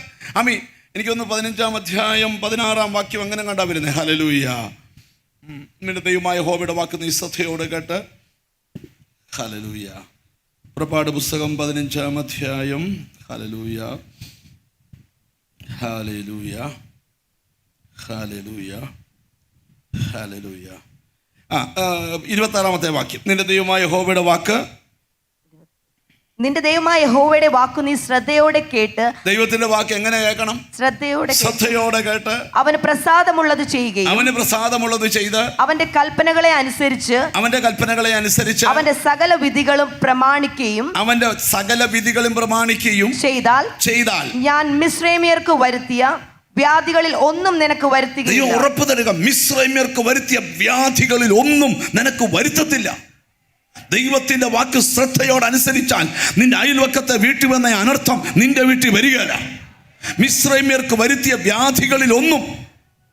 എനിക്കൊന്ന് 15-ാം അധ്യായം 16-ാം വാക്യം അങ്ങനെ കണ്ടാ വരുന്നത്. ഹല്ലേലൂയ. നിന്റെ ദൈവമായ യഹോവയുടെ വാക്ക് നീ ശ്രദ്ധയോടെ കേട്ട്. ഹല്ലേലൂയ. പുറപ്പാട് പുസ്തകം 15-ാം അധ്യായം. ഹല്ലേലൂയ, ഹല്ലേലൂയ, ഹല്ലേലൂയ, ഹല്ലേലൂയ. 26-ാമത്തെ വാക്യം. നിന്റെ ദൈവമായ യഹോവയുടെ വാക്ക് നീ ശ്രദ്ധയോടെ കേട്ട്. ദൈവത്തിന്റെ വാക്ക് എങ്ങനെ കേൾക്കണം? ശ്രദ്ധയോടെ കേട്ട് അവന് പ്രസാദമുള്ളത് ചെയ്യുകയും ചെയ്ത് അവന്റെ കൽപ്പനകളെ അനുസരിച്ച് അവന്റെ സകല വിധികളും പ്രമാണിക്കുകയും ചെയ്താൽ ഞാൻ മിസ്രൈമ്യർക്ക് വരുത്തിയ വ്യാധികളിൽ ഒന്നും നിനക്ക് വരുത്തുകയില്ല. ഉറപ്പ് തരുക, മിസ്രൈമ്യർക്ക് വരുത്തിയ വ്യാധികളിൽ ഒന്നും നിനക്ക് വരുത്തത്തില്ല. ദൈവത്തിന്റെ വാക്ക് ശ്രദ്ധയോടെ അനുസരിച്ചാൽ നിന്റെ അയൽവക്കത്തെ വീട്ടിൽ വന്ന അനർത്ഥം നിന്റെ വീട്ടിൽ വരികയില്ല. മിസ്രൈമ്യർക്ക് വരുത്തിയ വ്യാധികളിൽ ഒന്നും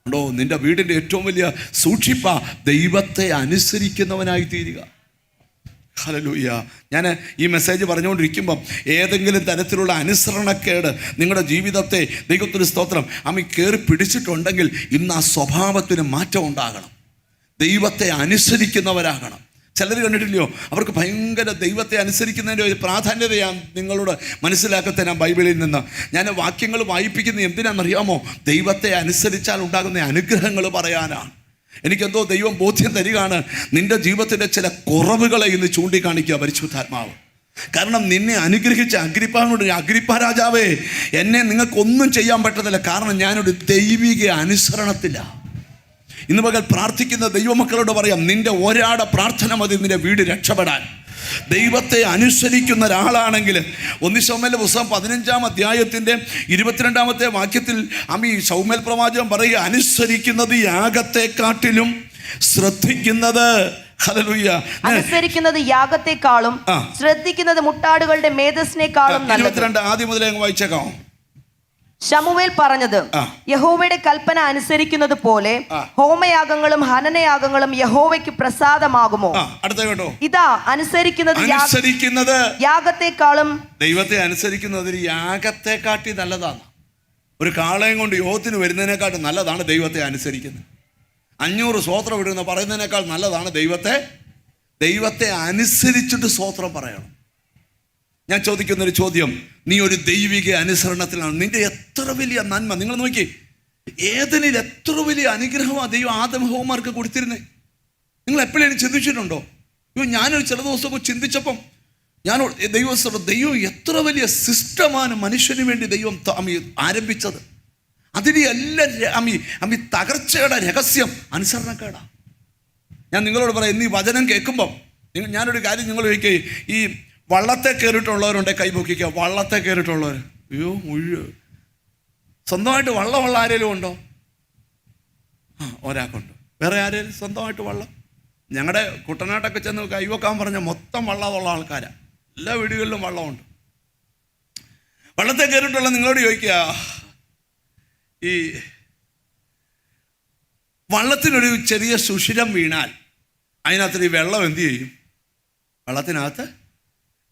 ഉണ്ടോ. നിന്റെ വീടിന്റെ ഏറ്റവും വലിയ സൂക്ഷിപ്പ ദൈവത്തെ അനുസരിക്കുന്നവനായി തീരുക. ഹല്ലേലൂയ. ഞാൻ ഈ മെസ്സേജ് പറഞ്ഞുകൊണ്ടിരിക്കുമ്പം ഏതെങ്കിലും തരത്തിലുള്ള അനുസരണക്കേട് നിങ്ങളുടെ ജീവിതത്തെ ദൈവത്തിന് സ്തോത്രം കയറി പിടിച്ചിട്ടുണ്ടെങ്കിൽ ഇന്ന് ആ സ്വഭാവത്തിന് മാറ്റം ഉണ്ടാകണം. ദൈവത്തെ അനുസരിക്കുന്നവരാകണം. ചിലർ കണ്ടിട്ടില്ലയോ, അവർക്ക് ഭയങ്കര ദൈവത്തെ അനുസരിക്കുന്നതിൻ്റെ ഒരു പ്രാധാന്യതയാണ് നിങ്ങളോട് മനസ്സിലാക്കത്തെ. ഞാൻ ബൈബിളിൽ നിന്ന് ഞാൻ വാക്യങ്ങൾ വായിപ്പിക്കുന്നത് എന്തിനാണെന്നറിയാമോ? ദൈവത്തെ അനുസരിച്ചാൽ ഉണ്ടാകുന്ന അനുഗ്രഹങ്ങൾ പറയാനാണ്. എനിക്കെന്തോ ദൈവം ബോധ്യം തരികയാണ്, നിന്റെ ജീവിതത്തിൻ്റെ ചില കുറവുകളെ ഇന്ന് ചൂണ്ടിക്കാണിക്കുക പരിശുദ്ധാത്മാവ്. കാരണം നിന്നെ അനുഗ്രഹിച്ച അഗ്രിപ്പാനോട്, അഗ്രിപ്പ രാജാവേ, എന്നെ നിങ്ങൾക്കൊന്നും ചെയ്യാൻ പറ്റത്തില്ല, കാരണം ഞാനൊരു ദൈവിക അനുസരണത്തിലാണ്. ഇന്ന് പകൽ പ്രാർത്ഥിക്കുന്ന ദൈവമക്കളോട് പറയാം, നിന്റെ ഒരാടെ പ്രാർത്ഥന മതി നിന്റെ വീട് രക്ഷപ്പെടാൻ. ദൈവത്തെ അനുസരിക്കുന്ന ഒരാളാണെങ്കിൽ 1 ശമൂവേലിന്റെ പുസ്തകം 15-ാം അധ്യായത്തിൻ്റെ 22-ാമത്തെ വാക്യത്തിൽ ശമൂവേൽ പ്രവാചകൻ പറയുക, അനുസരിക്കുന്നത് യാഗത്തെക്കാട്ടിലും ശ്രദ്ധിക്കുന്നത്, ഹല്ലേലൂയ, അനുസരിക്കുന്നത് യാഗത്തെക്കാളും ശ്രദ്ധിക്കുന്നത് മുട്ടാടുകളുടെ മേധസ്സിനേക്കാളും നല്ലത്. 22 ആദ്യം മുതലേ അങ്ങ് വായിച്ചേക്കാം. ശമൂവേൽ പറഞ്ഞത്, യഹോവയുടെ കൽപ്പന അനുസരിക്കുന്നത് പോലെ ഹോമയാഗങ്ങളും ഹനനയാഗങ്ങളും യഹോവയ്ക്ക് പ്രസാദമാകുമോ? അടുത്ത കേട്ടോ, ഇതാ അനുസരിക്കുന്നത് യാഗത്തെക്കാളും, ദൈവത്തെ അനുസരിക്കുന്നത് ഒരു യാഗത്തെക്കാട്ടി നല്ലതാണ്. ഒരു കാളയും കൊണ്ട് യോത്തിന് വരുന്നതിനെക്കാട്ടും നല്ലതാണ് ദൈവത്തെ അനുസരിക്കുന്നത്. 500 സ്തോത്രം ഇടുന്ന പറയുന്നതിനേക്കാൾ നല്ലതാണ് ദൈവത്തെ അനുസരിച്ചിട്ട് സ്തോത്രം പറയണം. ഞാൻ ചോദിക്കുന്നൊരു ചോദ്യം, നീ ഒരു ദൈവിക അനുസരണത്തിലാണ്. നിന്റെ എത്ര വലിയ നന്മ, നിങ്ങൾ നോക്കി, ഏതിനിൽ എത്ര വലിയ അനുഗ്രഹമാണ് ദൈവം ആദമഹവ്വമാർക്ക് കൊടുത്തിരുന്നത്. നിങ്ങൾ എപ്പോഴേലും ചിന്തിച്ചിട്ടുണ്ടോ? ഞാനൊരു ചില ദിവസമൊക്കെ ചിന്തിച്ചപ്പം ദൈവം എത്ര വലിയ സിസ്റ്റമാണ് മനുഷ്യന് വേണ്ടി ദൈവം ആരംഭിച്ചത്. അതിന് എല്ലാം തകർച്ചയുടെ രഹസ്യം അനുസരണക്കേടാ. ഞാൻ നിങ്ങളോട് പറയാം, ഇന്ന് ഈ വചനം കേൾക്കുമ്പം ഞാനൊരു കാര്യം നിങ്ങൾ ചോദിക്കുക, ഈ വള്ളത്തെ കയറിയിട്ടുള്ളവരുണ്ടെ കൈപൊക്കിക്കുക. വള്ളത്തെ കയറിയിട്ടുള്ളവർ, അയ്യോ സ്വന്തമായിട്ട് വള്ളമുള്ള ആരെങ്കിലും ഉണ്ടോ? ഒരാൾക്കുണ്ട്. വേറെ ആരെങ്കിലും സ്വന്തമായിട്ട് വള്ളം? ഞങ്ങളുടെ കുട്ടനാട്ടൊക്കെ ചെന്ന് കൈവെക്കാൻ പറഞ്ഞ മൊത്തം വള്ളമുള്ള ആൾക്കാരാണ്. എല്ലാ വീടുകളിലും വള്ളമുണ്ട്. വള്ളത്തെ കയറിയിട്ടുള്ള നിങ്ങളോട് ചോദിക്കുക, ഈ വള്ളത്തിനൊരു ചെറിയ സുഷിരം വീണാൽ അതിനകത്ത് ഈ വെള്ളം എന്ത് ചെയ്യും? വള്ളത്തിനകത്ത്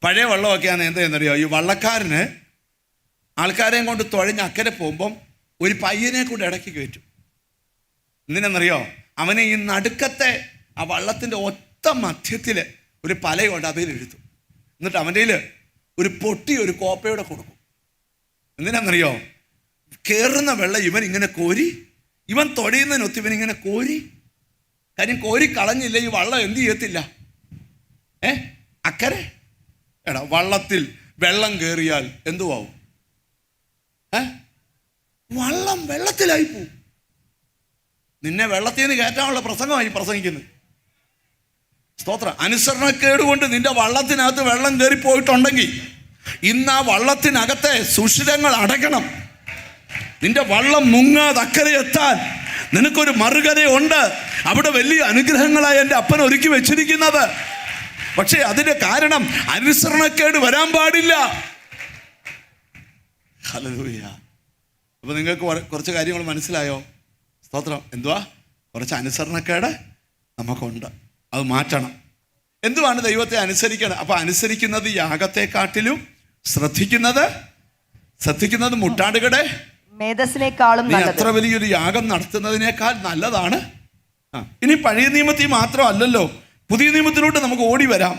പഴയ വെള്ളമൊക്കെയാണ് എന്താ എന്നറിയോ, ഈ വള്ളക്കാരന് ആൾക്കാരെയും കൊണ്ട് തുഴഞ്ഞ് അക്കരെ പോകുമ്പം ഒരു പയ്യനെ കൂടെ ഇടയ്ക്ക് കയറ്റും. എന്തിനെന്നറിയോ, അവനെ ഈ നടുക്കത്തെ ആ വള്ളത്തിൻ്റെ ഒത്ത മധ്യത്തിൽ ഒരു പലയുണ്ട്, അതിൽ എഴുതും. എന്നിട്ട് അവൻ്റെ കയ്യിൽ ഒരു പൊട്ടി ഒരു കോപ്പയോടെ കൊടുക്കും. എന്തിനാണെന്നറിയോ, കയറുന്ന വെള്ളം ഇവൻ ഇങ്ങനെ കോരി, ഇവൻ തൊടയുന്നതിനൊത്ത് ഇവൻ ഇങ്ങനെ കോരി, കാര്യം കോരി കളഞ്ഞില്ല ഈ വള്ളം എന്ത് ചെയ്യത്തില്ല, അക്കരെ വള്ളത്തിൽ വെള്ളം കയറിയാൽ എന്തുവാവും? വള്ളം വെള്ളത്തിലായി പോവും. നിന്നെ വെള്ളത്തിൽ നിന്ന് കയറ്റാനുള്ള പ്രസംഗമായി പ്രസംഗിക്കുന്നത്. സ്തോത്രം. അനുസരണക്കേട് കൊണ്ട് നിന്റെ വള്ളത്തിനകത്ത് വെള്ളം കയറി പോയിട്ടുണ്ടെങ്കിൽ ഇന്ന് ആ വള്ളത്തിനകത്തെ സുഷിരങ്ങൾ അടയ്ക്കണം. നിന്റെ വള്ളം മുങ്ങാതെ അക്കരെ എത്താൻ നിനക്കൊരു മറുകരയുണ്ട്. അവിടെ വലിയ അനുഗ്രഹങ്ങളായി എൻ്റെ അപ്പൻ ഒരുക്കി വെച്ചിരിക്കുന്നത്. പക്ഷേ അതിന്റെ കാരണം അനുസരണക്കേട് വരാൻ പാടില്ല. ഹല്ലേലൂയ. അപ്പൊ നിങ്ങൾക്ക് കുറച്ച് കാര്യങ്ങൾ മനസ്സിലായോ? സ്തോത്രം. എന്തുവാ? കുറച്ച് അനുസരണക്കേട് നമുക്കുണ്ട്, അത് മാറ്റണം. എന്തുവാണ് ദൈവത്തെ അനുസരിക്കണം? അപ്പൊ അനുസരിക്കുന്നത് യാഗത്തെക്കാട്ടിലും ശ്രദ്ധിക്കുന്നത് മുട്ടാടുകളുടെ മേധസ്സിനേക്കാളും നല്ലത്. അത്ര വലിയൊരു യാഗം നടത്തുന്നതിനേക്കാൾ നല്ലതാണ്. ഇനി പഴയ നിയമത്തിൽ മാത്രമല്ലല്ലോ, പുതിയ നിയമത്തിലോട്ട് നമുക്ക് ഓടി വരാം.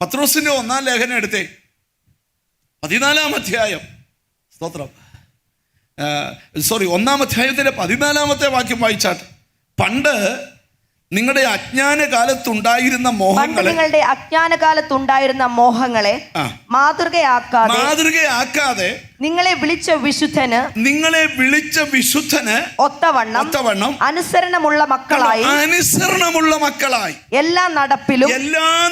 പത്രോസിന്റെ 1-ാം ലേഖനം എടുത്തേ, 14-ാം അധ്യായം. സ്തോത്രം. 1-ാം അധ്യായത്തിന്റെ 14-ാമത്തെ വാക്യം വായിച്ചാട്ട്. പണ്ട് നിങ്ങളുടെ അജ്ഞാനകാലത്തുണ്ടായിരുന്ന മോഹങ്ങളെ മാതൃകയാക്കാതെ നിങ്ങളെ വിളിച്ച വിശുദ്ധന് ഒത്തവണ്ണം അനുസരണമുള്ള മക്കളായി എല്ലാ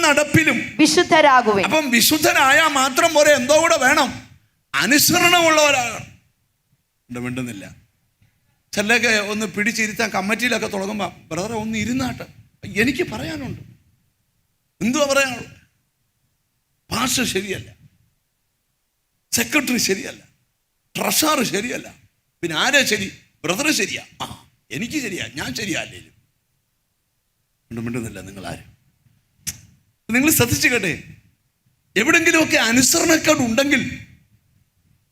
നടപ്പിലും വിശുദ്ധരാകുവിൻ. അപ്പം വിശുദ്ധനായാൽ മാത്രം പോരെ, എന്തോ കൂടെ വേണം, അനുസരണമുള്ളവരാകണം. മിണ്ടുന്നില്ല. ചിലരൊക്കെ ഒന്ന് പിടിച്ചിരുത്താൻ കമ്മിറ്റിയിലൊക്കെ തുടങ്ങുമ്പോൾ, ബ്രദറെ ഒന്ന് ഇരുന്നാട്ട്, എനിക്ക് പറയാനുണ്ട്. എന്തുവാ പറയാനുള്ളത്? പാസ്റ്റർ ശരിയല്ല, സെക്രട്ടറി ശരിയല്ല, ട്രഷറർ ശരിയല്ല, പിന്നെ ആരാ ശരി? ബ്രദർ ശരിയാ, എനിക്ക് ശരിയാ, ഞാൻ ശരിയല്ലേലും. മിണ്ടുന്നില്ല നിങ്ങളാരും. നിങ്ങൾ ശ്രദ്ധിച്ചു കേട്ടെ, എവിടെങ്കിലുമൊക്കെ അനുസരണക്കേട് ഉണ്ടെങ്കിൽ,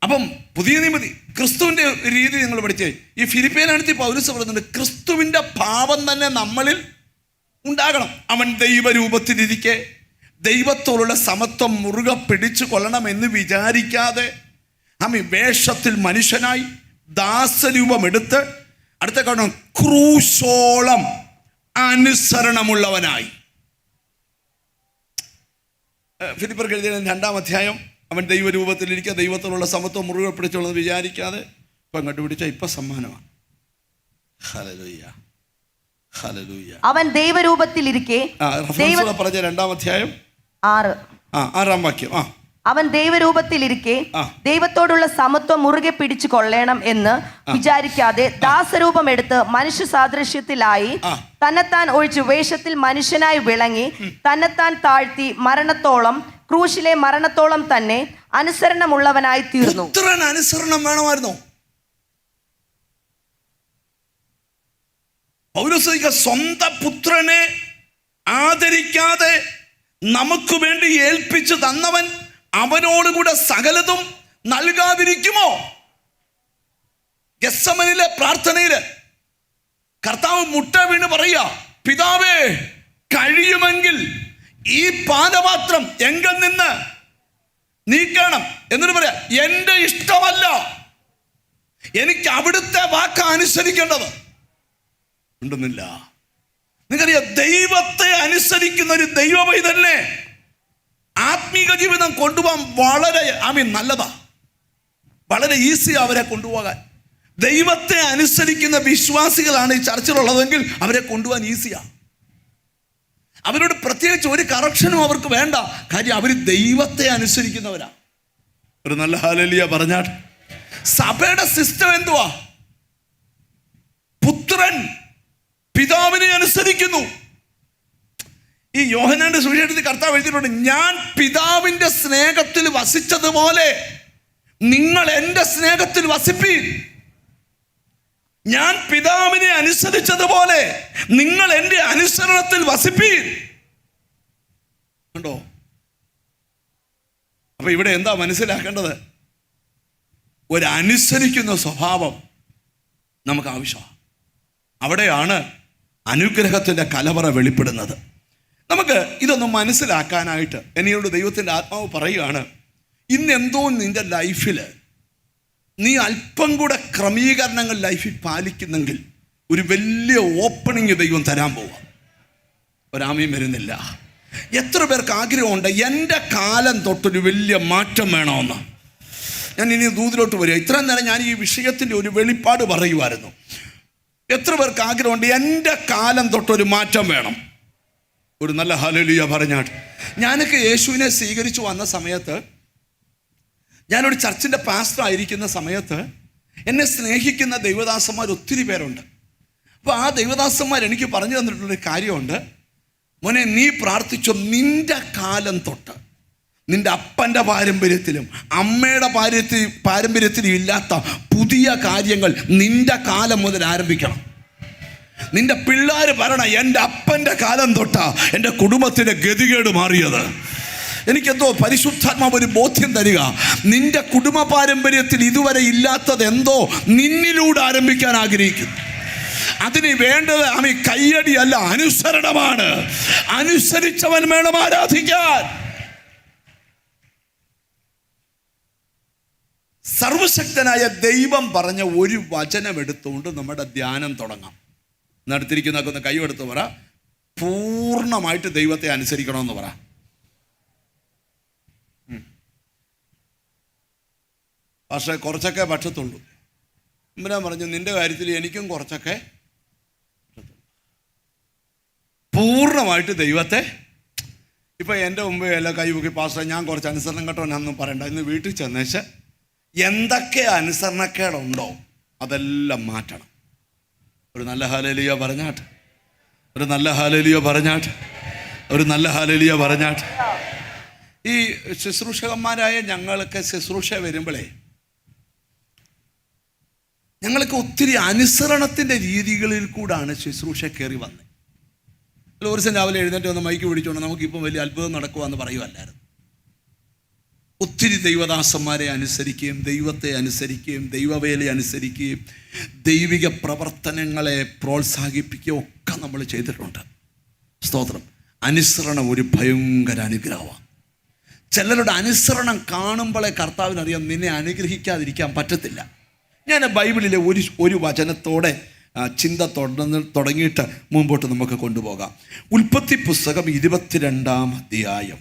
അപ്പം പുതിയ നിയമതി ക്രിസ്തുവിൻ്റെ രീതി നിങ്ങൾ പഠിച്ചേ. ഈ ഫിലിപ്പിയനാണ് പൗലോസ് പറയുന്നുണ്ട്, ക്രിസ്തുവിൻ്റെ ഭാവം തന്നെ നമ്മളിൽ ഉണ്ടാകണം. അവൻ ദൈവരൂപത്തിലിരിക്കെ ദൈവത്തോടുള്ള സമത്വം മുറുകെ പിടിച്ചു കൊള്ളണമെന്ന് വിചാരിക്കാതെ വേഷത്തിൽ മനുഷ്യനായി ദാസരൂപമെടുത്ത്, അടുത്ത കാരണം ക്രൂശോളം അനുസരണമുള്ളവനായി. ഫിലിപ്പിയർക്ക് എഴുതിയ 2-ാം അധ്യായം, അവൻ ദൈവരൂപത്തിലിരിക്കുക, ദൈവത്തോടുള്ള സമത്വം മുറുകെ പിടിച്ചുള്ളത് വിചാരിക്കാതെ ഇപ്പം അങ്ങോട്ട് പിടിച്ചാൽ ഇപ്പം സമ്മാനമാണ്. Hallelujah, hallelujah. അവൻ ദൈവരൂപത്തിലിരിക്കെ പറഞ്ഞ 2-ാം അധ്യായം 6-ാം വാക്യം. അവൻ ദൈവരൂപത്തിലിരിക്കെ ദൈവത്തോടുള്ള സമത്വം മുറുകെ പിടിച്ചു കൊള്ളണം എന്ന് വിചാരിക്കാതെ ദാസരൂപം എടുത്ത് മനുഷ്യ സാദൃശ്യത്തിലായി തന്നെത്താൻ ഒഴിച്ചു വേഷത്തിൽ മനുഷ്യനായി വിളങ്ങി തന്നെത്താൻ താഴ്ത്തി മരണത്തോളം, ക്രൂശിലെ മരണത്തോളം തന്നെ അനുസരണമുള്ളവനായി തീർന്നു. അനുസരണം വേണമായിരുന്നു. പൗലോസ് സ്വന്തം പുത്രനെ ആദരിക്കാതെ നമുക്ക് വേണ്ടി ഏൽപ്പിച്ചു തന്നവൻ അവനോടുകൂടെ സകലതും നൽകാതിരിക്കുമോ? ഗെത്സമനിലെ പ്രാർത്ഥനയില് കർത്താവ് മുട്ട വീണ് പറയാ, പിതാവേ കഴിയുമെങ്കിൽ ഈ പാനപാത്രം എങ്കിൽ നിന്ന് നീക്കണം. എന്നിട്ട് പറയാ, എന്റെ ഇഷ്ടമല്ല, എനിക്ക് അവിടുത്തെ വാക്ക് അനുസരിക്കേണ്ടത് ഉണ്ടെന്നില്ല. നിങ്ങൾക്കറിയാം, ദൈവത്തെ അനുസരിക്കുന്ന ഒരു ദൈവപൈതലിനെ ആത്മീക ജീവിതം കൊണ്ടുപോകാൻ വളരെ നല്ലതാ, വളരെ ഈസി അവരെ കൊണ്ടുപോകാൻ. ദൈവത്തെ അനുസരിക്കുന്ന വിശ്വാസികളാണ് ഈ ചർച്ചിലുള്ളതെങ്കിൽ അവരെ കൊണ്ടുപോകാൻ ഈസിയാ. അവരോട് പ്രത്യേകിച്ച് ഒരു കറക്ഷനും അവർക്ക് വേണ്ട, കാര്യം അവർ ദൈവത്തെ അനുസരിക്കുന്നവരാ. ഒരു നല്ല ഹല്ലേലൂയ പറഞ്ഞാൽ. സഭയുടെ സിസ്റ്റം എന്തുവാ? പുത്രൻ പിതാവിനെ അനുസരിക്കുന്നു. ഈ യോഹന്നാന്റെ സുവിശേഷത്തിൽ കർത്താവ് എഴുതിയിട്ടുണ്ട്, ഞാൻ പിതാവിന്റെ സ്നേഹത്തിൽ വസിച്ചതുപോലെ നിങ്ങൾ എൻ്റെ സ്നേഹത്തിൽ വസിപ്പീൻ. ഞാൻ പിതാവിനെ അനുസരിച്ചതുപോലെ നിങ്ങൾ എൻ്റെ അനുസരണത്തിൽ വസിപ്പീൻ. കണ്ടോ? അപ്പൊ ഇവിടെ എന്താ മനസ്സിലാക്കേണ്ടത്? ഒരു അനുസരിക്കുന്ന സ്വഭാവം നമുക്ക് ആവശ്യമാണ്. അവിടെയാണ് അനുഗ്രഹത്തിൻ്റെ കലവറ വെളിപ്പെടുന്നത്. നമുക്ക് ഇതൊന്നും മനസ്സിലാക്കാനായിട്ട് എന്നോട് ദൈവത്തിൻ്റെ ആത്മാവ് പറയുകയാണ്, ഇന്നെന്തോ നിന്റെ ലൈഫിൽ നീ അല്പം കൂടെ ക്രമീകരണങ്ങൾ ലൈഫിൽ പാലിക്കുന്നെങ്കിൽ ഒരു വലിയ ഓപ്പണിങ് ദൈവം തരാൻ പോവാം. ഒരാമയും വരുന്നില്ല. എത്ര പേർക്ക് ആഗ്രഹമുണ്ട് എൻ്റെ കാലം തൊട്ടൊരു വലിയ മാറ്റം വേണമെന്ന്? ഞാൻ ഇനി ദൂതിലോട്ട് വരിക. ഇത്രയും നേരം ഞാൻ ഈ വിഷയത്തിൻ്റെ ഒരു വെളിപ്പാട് പറയുമായിരുന്നു. എത്ര പേർക്ക് ആഗ്രഹമുണ്ട് എൻ്റെ കാലം തൊട്ടൊരു മാറ്റം വേണം? ഒരു നല്ല ഹല്ലേലൂയ പറഞ്ഞാട്ട്. ഞാനൊക്കെ യേശുവിനെ സ്വീകരിച്ചു വന്ന സമയത്ത്, ഞാനൊരു ചർച്ചിൻ്റെ പാസ്റ്റർ ആയിരിക്കുന്ന സമയത്ത് എന്നെ സ്നേഹിക്കുന്ന ദൈവദാസന്മാർ ഒത്തിരി പേരുണ്ട്. അപ്പോൾ ആ ദൈവദാസന്മാർ എനിക്ക് പറഞ്ഞു തന്നിട്ടുള്ളൊരു കാര്യമുണ്ട്, മോനെ നീ പ്രാർത്ഥിച്ചോ, നിൻ്റെ കാലം തൊട്ട് നിൻ്റെ അപ്പൻ്റെ പാരമ്പര്യത്തിലും അമ്മയുടെ പാരമ്പര്യത്തിലും ഇല്ലാത്ത പുതിയ കാര്യങ്ങൾ നിൻ്റെ കാലം മുതൽ ആരംഭിക്കണം. നിന്റെ പിള്ളേർ പറയണം, എൻ്റെ അപ്പൻ്റെ കാലം തൊട്ടാ എൻ്റെ കുടുംബത്തിൻ്റെ ഗതികേട് മാറിയത്. എനിക്കെന്തോ പരിശുദ്ധാത്മാവ് ഒരു ബോധ്യം തരിക, നിന്റെ കുടുംബ പാരമ്പര്യത്തിൽ ഇതുവരെ ഇല്ലാത്തത് എന്തോ നിന്നിലൂടെ ആരംഭിക്കാൻ ആഗ്രഹിക്കുന്നു. അതിന് വേണ്ടത് കയ്യടിയല്ല, അനുസരണമാണ്. അനുസരിച്ചവൻ വേണം ആരാധിക്കാൻ. സർവശക്തനായ ദൈവം പറഞ്ഞ ഒരു വചനം എടുത്തുകൊണ്ട് നമ്മുടെ ധ്യാനം തുടങ്ങാം. നടത്തിരിക്കുന്നതൊക്കെ ഒന്ന് കൈയെടുത്ത് പറ, പൂർണ്ണമായിട്ട് ദൈവത്തെ അനുസരിക്കണമെന്ന് പറ. പക്ഷേ കുറച്ചൊക്കെ പറ്റത്തുള്ളൂ. ഇമ്പരാൻ പറഞ്ഞു, നിന്റെ കാര്യത്തിൽ എനിക്കും കുറച്ചൊക്കെ പൂർണ്ണമായിട്ട് ദൈവത്തെ. ഇപ്പം എൻ്റെ മുമ്പേ എല്ലാം കൈപൊക്കി, പാസ്റ്റർ ഞാൻ കുറച്ച് അനുസരണം കേട്ടോന്നൊന്നും പറയണ്ട. ഇന്ന് വീട്ടിൽ ചെന്നേച്ച് എന്തൊക്കെ അനുസരണക്കേടുണ്ടോ അതെല്ലാം മാറ്റണം. ഒരു നല്ല ഹല്ലേലൂയ പറഞ്ഞാട്ട്, ഒരു നല്ല ഹല്ലേലൂയ പറഞ്ഞാട്ട്, ഒരു നല്ല ഹല്ലേലൂയ പറഞ്ഞാട്ട്. ഈ ശുശ്രൂഷകന്മാരായ ഞങ്ങൾക്ക് ശുശ്രൂഷ വരുമ്പോഴേ ഞങ്ങൾക്ക് ഒത്തിരി അനുസരണത്തിൻ്റെ രീതികളിൽ കൂടാണ് ശുശ്രൂഷ കയറി വന്നത്. ഒരു ദിവസം രാവിലെ എഴുന്നേറ്റ് വന്ന് മൈക്ക് പിടിച്ചുകൊണ്ട് നമുക്കിപ്പം വലിയ അത്ഭുതം നടക്കുവാന്ന് പറയുമല്ലായിരുന്നു. ഒത്തിരി ദൈവദാസന്മാരെ അനുസരിക്കുകയും ദൈവത്തെ അനുസരിക്കുകയും ദൈവവേലയെ അനുസരിക്കുകയും ദൈവിക പ്രവർത്തനങ്ങളെ പ്രോത്സാഹിപ്പിക്കുകയും ഒക്കെ നമ്മൾ ചെയ്തിട്ടുണ്ട്. സ്തോത്രം. അനുസരണം ഒരു ഭയങ്കര അനുഗ്രഹമാണ്. ചിലരുടെ അനുസരണം കാണുമ്പോഴേ കർത്താവിനറിയാം നിന്നെ അനുഗ്രഹിക്കാതിരിക്കാൻ പറ്റത്തില്ല. ഞാൻ ബൈബിളിലെ ഒരു വചനത്തോടെ ചിന്ത തുടങ്ങിയിട്ട് മുമ്പോട്ട് നമുക്ക് കൊണ്ടുപോകാം. ഉൽപ്പത്തി പുസ്തകം 22-ാം അധ്യായം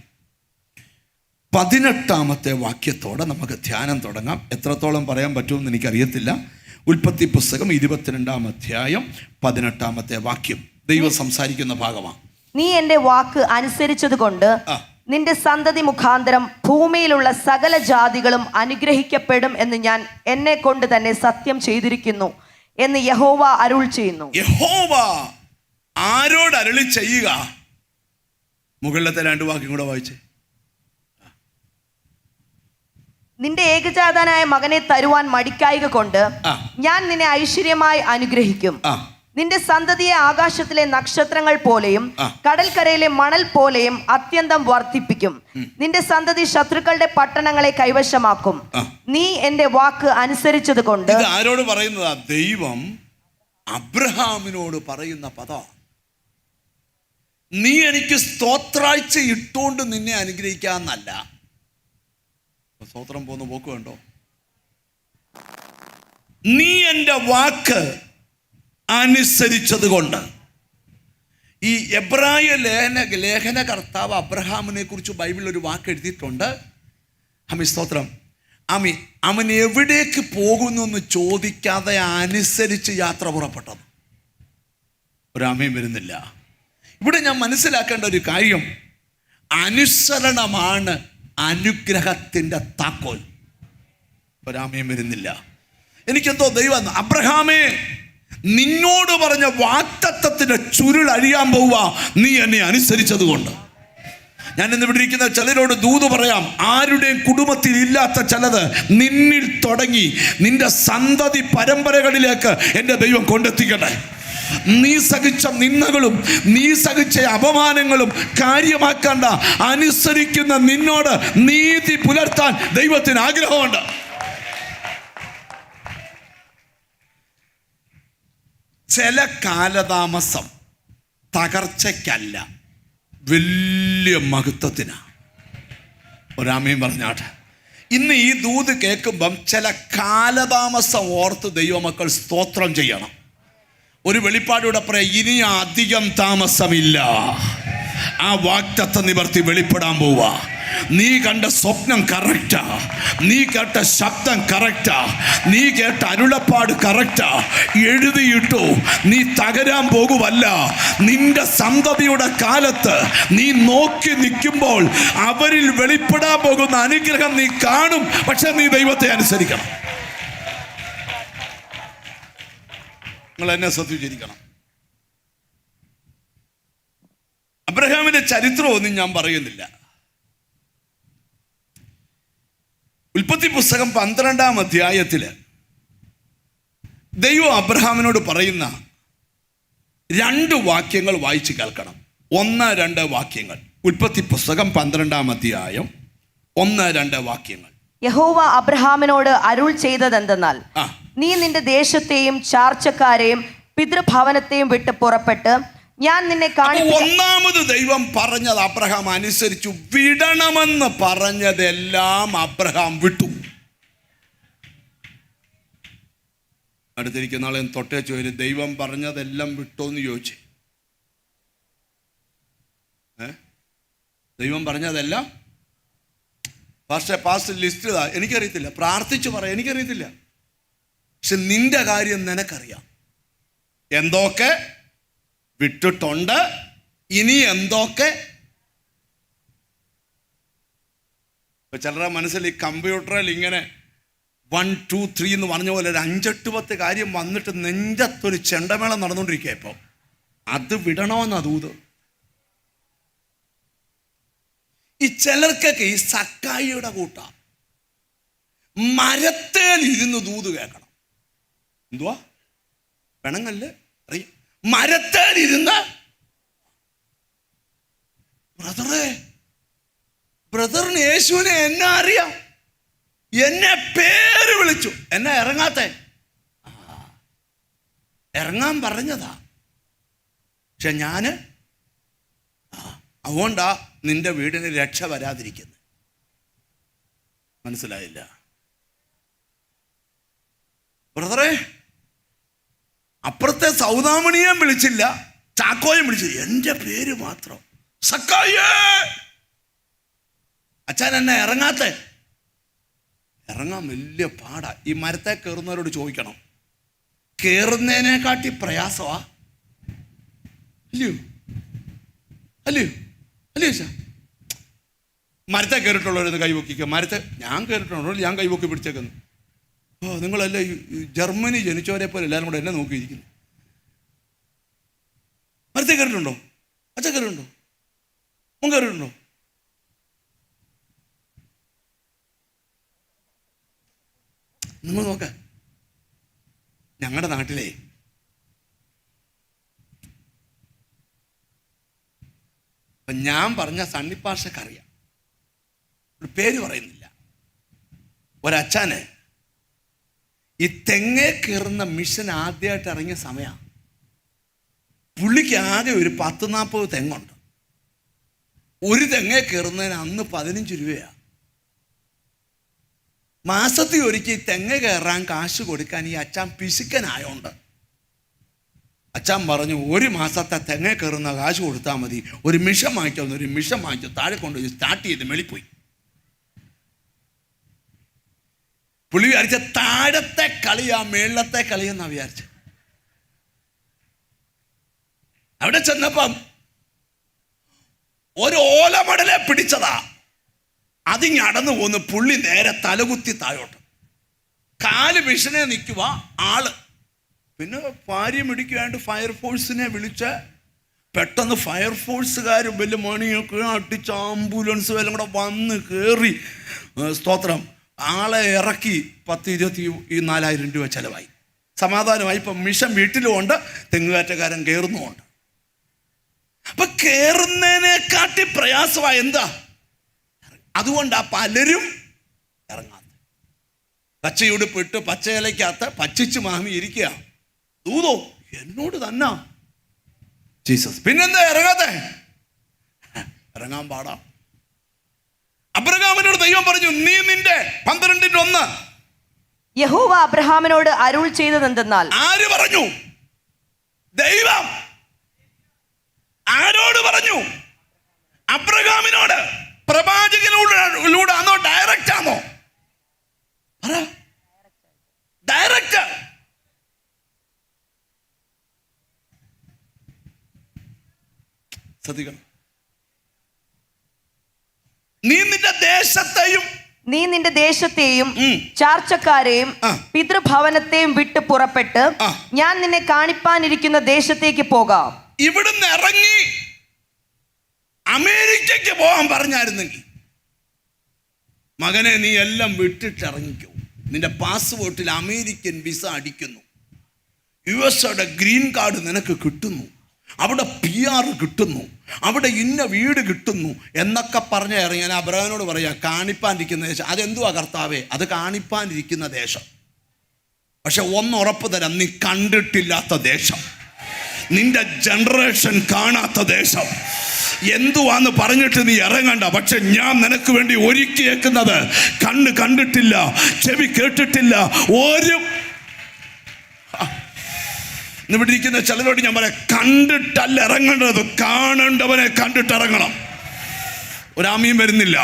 18-ാമത്തെ വാക്യത്തോടെ നമുക്ക് ധ്യാനം തുടങ്ങാം. എത്രത്തോളം പറയാൻ പറ്റുമെന്ന് എനിക്കറിയത്തില്ല. ഉൽപ്പത്തി പുസ്തകം 22-ാം അധ്യായം 18-ാമത്തെ വാക്യം ദൈവം സംസാരിക്കുന്ന ഭാഗമാണ്. നീ എൻ്റെ വാക്ക് അനുസരിച്ചത് കൊണ്ട് നിന്റെ സന്തതി മുഖാന്തരം ഭൂമിയിലുള്ള സകല ജാതികളും അനുഗ്രഹിക്കപ്പെടും എന്ന് ഞാൻ എന്നെ കൊണ്ട് തന്നെ സത്യം ചെയ്തിരിക്കുന്നു എന്ന് യഹോവ അരുൾ ചെയ്യുന്നു. യഹോവ ആരോട് അരുളി ചെയ്യുക? മുകളിലത്തെ 2 വാക്യം കൂടെ വായിച്ചേ. നിന്റെ ഏകജാതനായ മകനെ തരുവാൻ മടിക്കായിക കൊണ്ട് ഞാൻ നിന്നെ ഐശ്വര്യമായി അനുഗ്രഹിക്കും. നിന്റെ സന്തതിയെ ആകാശത്തിലെ നക്ഷത്രങ്ങൾ പോലെയും കടൽക്കരയിലെ മണൽ പോലെയും അത്യന്തം വർദ്ധിപ്പിക്കും. നിന്റെ സന്തതി ശത്രുക്കളുടെ പട്ടണങ്ങളെ കൈവശമാക്കും. നീ എന്റെ വാക്ക് അനുസരിച്ചത് കൊണ്ട്. ഇത് ആരോട് പറയുന്നതാ? ദൈവം അബ്രഹാമിനോട് പറയുന്ന പദം. നീ എനിക്ക് സ്തോത്രാഴ്ച ഇട്ടുകൊണ്ട് നിന്നെ അനുഗ്രഹിക്കാന്നല്ല. സ്തോത്രം പോന്ന് പോക്ക് വേണ്ടോ? നീ എൻ്റെ വാക്ക് അനുസരിച്ചത് കൊണ്ട്. ഈ എബ്രായ ലേഖനകർത്താവ് അബ്രഹാമിനെ കുറിച്ച് ബൈബിളിൽ ഒരു വാക്ക് എഴുതിയിട്ടുണ്ട്. സ്തോത്രം. അവൻ എവിടേക്ക് പോകുന്നു എന്ന് ചോദിക്കാതെ അനുസരിച്ച് യാത്ര പുറപ്പെട്ടത്. ഒരാമയും വരുന്നില്ല. ഇവിടെ ഞാൻ മനസ്സിലാക്കേണ്ട ഒരു കാര്യം, അനുസരണമാണ് അനുഗ്രഹത്തിൻ്റെ താക്കോൽ. ഒരാമയും വരുന്നില്ല. എനിക്കെന്തോ ദൈവം അബ്രഹാമേ, നിന്നോട് പറഞ്ഞ വാഗ്ദത്തത്തിന്റെ ചുരുൾ അഴിയാൻ പോവുക, നീ എന്നെ അനുസരിച്ചത് കൊണ്ട്. ഞാൻ ഇന്ന് ഇവിടെ ഇരിക്കുന്ന ചിലരോട് ദൂത് പറയാം. ആരുടെയും കുടുംബത്തിൽ ഇല്ലാത്ത ചിലത് നിന്നിൽ തുടങ്ങി നിന്റെ സന്തതി പരമ്പരകളിലേക്ക് എൻ്റെ ദൈവം കൊണ്ടെത്തിക്കട്ടെ. നീ സഹിച്ച നിന്ദകളും നീ സഹിച്ച അപമാനങ്ങളും കാര്യമാക്കണ്ട. അനുസരിക്കുന്ന നിന്നോട് നീതി പുലർത്താൻ ദൈവത്തിന് ആഗ്രഹമുണ്ട്. ചില കാലതാമസം തകർച്ചയ്ക്കല്ല, വലിയ മഹത്വത്തിനാണ്. ഒരാമയും പറഞ്ഞാട്ടെ. ഇന്ന് ഈ ദൂത് കേൾക്കുമ്പം ചില കാലതാമസം ഓർത്ത് ദൈവമക്കൾ സ്തോത്രം ചെയ്യണം. ഒരു വെളിപ്പാടൂടെ പറയാം, ഇനി അധികം താമസമില്ല. ആ വാഗ്ദത്ത നിവർത്തി വെളിപ്പെടാൻ പോവുക. നീ കണ്ട സ്വപ്നം കറക്റ്റാ, നീ കേട്ട ശബ്ദം കറക്റ്റാ, നീ കേട്ട അരുളപ്പാട് കറക്റ്റാ. എഴുതിയിട്ടു. നീ തകരാൻ പോകുവല്ല. നിന്റെ സന്തതിയുടെ കാലത്ത് നീ നോക്കി നിൽക്കുമ്പോൾ അവരിൽ വെളിപ്പെടാൻ പോകുന്ന അനുഗ്രഹം നീ കാണും. പക്ഷെ നീ ദൈവത്തെ അനുസരിക്കണം. നിങ്ങൾ എന്നെ ശ്രദ്ധിച്ചിരിക്കണം. അബ്രഹാമിന്റെ ചരിത്രമൊന്നും ഞാൻ പറയുന്നില്ല. ഉൽപ്പത്തി പുസ്തകം 12-ാം അധ്യായത്തിൽ ദൈവം അബ്രഹാമിനോട് പറയുന്ന 2 വാക്യങ്ങൾ വായിച്ച് കേൾക്കണം. 1-2 വാക്യങ്ങൾ. ഉൽപ്പത്തി പുസ്തകം 12-ാം അധ്യായം 1-2 വാക്യങ്ങൾ. യഹോവ അബ്രഹാമിനോട് അരുൾ ചെയ്തതെന്തെന്നാൽ, നീ നിന്റെ ദേശത്തെയും ചാർച്ചക്കാരെയും പിതൃഭവനത്തെയും വിട്ട് പുറപ്പെട്ട് ഞാൻ നിന്നെ കാണിക്കും. ഒന്നാമത് ദൈവം പറഞ്ഞത് അബ്രഹാം അനുസരിച്ചു. വിടണമെന്ന് പറഞ്ഞതെല്ലാം അബ്രഹാം വിട്ടു. അടുത്തിരിക്കുന്ന ആളെ തൊട്ടേ ചോദിച്ചു, ദൈവം പറഞ്ഞതെല്ലാം വിട്ടോന്ന് ചോദിച്ചു. ദൈവം പറഞ്ഞതെല്ലാം പാസ്റ്റ് ലിസ്റ്റ് ഇതാ. എനിക്കറിയത്തില്ല. പ്രാർത്ഥിച്ചു പറയാം, എനിക്കറിയത്തില്ല. പക്ഷെ നിന്റെ കാര്യം നിനക്കറിയാം. എന്തൊക്കെ വിട്ടിട്ടുണ്ട്, ഇനി എന്തൊക്കെ. ചിലരുടെ മനസ്സിൽ ഈ കമ്പ്യൂട്ടറിൽ ഇങ്ങനെ 1 2 3 എന്ന് പറഞ്ഞ പോലെ ഒരു 5-8 കാര്യം വന്നിട്ട് നെഞ്ചത്തൊരു ചെണ്ടമേളം നടന്നുകൊണ്ടിരിക്കുക. ഇപ്പോൾ അത് വിടണമെന്നാ ദൂത്. ഈ ചിലർക്കൊക്കെ ഈ സക്കായിയുടെ കൂട്ട മരത്തേൽ ഇരുന്ന് ദൂത് കേൾക്കണം. എന്തുവാ പെണങ്ങല്ല് അറിയാം. മരത്തേലിരുന്ന് ബ്രദറിന് യേശുവിനെ എന്നെ അറിയാം, എന്നെ പേര് വിളിച്ചു, എന്നെ ഇറങ്ങാത്തെ. ഇറങ്ങാൻ പറഞ്ഞതാ. പക്ഷെ ഞാന് അതുകൊണ്ടാ നിന്റെ വീടിന് രക്ഷ വരാതിരിക്കുന്നത്. മനസ്സിലായില്ല ബ്രദറെ? അപ്പുറത്തെ സൗദാമണിയും വിളിച്ചില്ല, ചാക്കോയും വിളിച്ചു, എൻ്റെ പേര് മാത്രം സക്കായേ. അച്ഛൻ എന്നെ ഇറങ്ങാത്ത. ഇറങ്ങാൻ വലിയ പാടാ. ഈ മരത്തെ കയറുന്നവരോട് ചോദിക്കണം, കയറുന്നതിനെക്കാട്ടി പ്രയാസമാ? അല്ലയോ അല്ലയോ അല്ലയോ ചാ? മരത്തെ കയറിയിട്ടുള്ളവരൊന്ന് കൈവക്കിക്കുക. മരത്തെ ഞാൻ കയറിയിട്ടുള്ളൂ, ഞാൻ കൈവക്കി പിടിച്ചേക്കുന്നു. ഓ, നിങ്ങളെല്ലാം ജർമ്മനി ജനിച്ചവരെ പോലെ എല്ലാവരും കൂടെ എന്നെ നോക്കിയിരിക്കുന്നു. മരത്തെ കയറിയിട്ടുണ്ടോ? അച്ഛൻ കയറിയിട്ടുണ്ടോ? മുൻ കയറിയിട്ടുണ്ടോ? നിങ്ങൾ നോക്ക. ഞങ്ങളുടെ നാട്ടിലെ ഞാൻ പറഞ്ഞ സണ്ണിപ്പാഷക്കറിയാം, ഒരു പേര് പറയുന്നില്ല. ഒരച്ഛന് ഈ തെങ്ങേ കയറുന്ന മിഷൻ ആദ്യമായിട്ട് ഇറങ്ങിയ സമയമാണ്. പുള്ളിക്ക് ആകെ ഒരു 10-40 തെങ്ങുണ്ട്. ഒരു തെങ്ങേ കയറുന്നതിന് അന്ന് 15 രൂപയാണ്. മാസത്തിൽ ഒരിക്കൽ തെങ്ങ് കയറാൻ കാശ് കൊടുക്കാൻ ഈ അച്ഛൻ പിശുക്കനായോണ്ട് അച്ഛൻ പറഞ്ഞു, ഒരു മാസത്തെ തെങ്ങ കയറുന്ന കാശ് കൊടുത്താൽ മതി, ഒരു മിഷൻ വാങ്ങിക്കാവുന്ന ഒരു മിഷൻ വാങ്ങിച്ചു താഴെ കൊണ്ടുപോയി സ്റ്റാർട്ട് ചെയ്ത് മെളിപ്പോയി. പുള്ളി വിചാരിച്ച താഴത്തെ കളിയാ മേളത്തെ കളിയെന്നാ വിചാരിച്ച. അവിടെ ചെന്നപ്പം ഒരു ഓലമടലെ പിടിച്ചതാ. അതിങ്ങടന്നു പോന്ന് പുള്ളി നേരെ തലകുത്തി താഴോട്ട്. കാല് മിഷനെ നിൽക്കുക ആള്. പിന്നെ ഭാര്യ മിടിക്കാണ്ട് ഫയർഫോഴ്സിനെ വിളിച്ച് പെട്ടെന്ന് ഫയർഫോഴ്സുകാർ വലിയ മണിയൊക്കെ അടിച്ച് ആംബുലൻസ് എല്ലാം കൂടെ വന്ന് കയറി, സ്തോത്രം, ആളെ ഇറക്കി 10-24,000 രൂപ ചിലവായി. സമാധാനമായി. ഇപ്പം മിഷൻ വീട്ടിലുമുണ്ട്, തെങ്ങുകാറ്റക്കാരൻ കയറുന്നുമുണ്ട്. അപ്പൊ കയറുന്നതിനെക്കാട്ടി പ്രയാസമായി. എന്താ? അതുകൊണ്ടാ പലരും ഇറങ്ങാത്ത. പച്ചയുടുപ്പിട്ട് പച്ചയിലക്കകത്ത് പച്ചിച്ച് മാമി ഇരിക്കുക. ദൂതോ എന്നോട് തന്നെ ജീസസ്. പിന്നെന്താ ഇറങ്ങാത്തെ? ഇറങ്ങാൻ പാടാ. അബ്രഹാമിനോട് ദൈവം പറഞ്ഞു, നീ നിന്റെ 12:1 യഹോവ അബ്രഹാമിനോട് അരുൾ ചെയ്തതെന്തെന്നാൽ. ആര് പറഞ്ഞു? ദൈവം. ആരോട് പറഞ്ഞു? അബ്രഹാമിനോട്. പ്രവാചകനിലൂടെ ആണോ ഡയറക്റ്റ് ആണോ? ഡയറക്റ്റ്. ശ്രദ്ധിക്കണം. നീ നിന്റെ ദേശത്തെയും ചാർച്ചക്കാരെയും പിതൃഭവനത്തെയും വിട്ട് പുറപ്പെട്ട് ഞാൻ നിന്നെ കാണിപ്പാനിരിക്കുന്ന ദേശത്തേക്ക് പോകാം. ഇവിടുന്ന് ഇറങ്ങി അമേരിക്കയ്ക്ക് പോകാൻ പറഞ്ഞായിരുന്നെങ്കിൽ, മകനെ നീ എല്ലാം വിട്ടിട്ട് ഇറങ്ങിക്കോ. നിന്റെ പാസ്പോർട്ടിൽ അമേരിക്കൻ വിസ അടിക്കുന്നു, USA ഗ്രീൻ കാർഡ് നിനക്ക് കിട്ടുന്നു, അവിടെ PR കിട്ടുന്നു, അവിടെ ഇന്ന വീട് കിട്ടുന്നു എന്നൊക്കെ പറഞ്ഞ ഇറങ്ങി. ഞാൻ അബ്രഹാമിനോട് പറയാം, കാണിപ്പാനിരിക്കുന്ന ദേശം. അതെന്തുവാ കർത്താവേ? അത് കാണിപ്പാനിരിക്കുന്ന ദേശം. പക്ഷെ ഒന്ന് ഉറപ്പ് തരാം, നീ കണ്ടിട്ടില്ലാത്ത ദേശം, നിന്റെ ജനറേഷൻ കാണാത്ത ദേശം. എന്തുവാന്ന് പറഞ്ഞിട്ട് നീ ഇറങ്ങണ്ട. പക്ഷെ ഞാൻ നിനക്ക് വേണ്ടി ഒരുക്കിയേക്കുന്നത് കണ്ണ് കണ്ടിട്ടില്ല, ചെവി കേട്ടിട്ടില്ല. ഇവിടെ ഇരിക്കുന്ന ചിലരോട് ഞാൻ പറയാം, കണ്ടിട്ടല്ല ഇറങ്ങേണ്ടത്, കാണേണ്ടവനെ കണ്ടിട്ട് ഇറങ്ങണം. ഒരാമയും വരുന്നില്ല.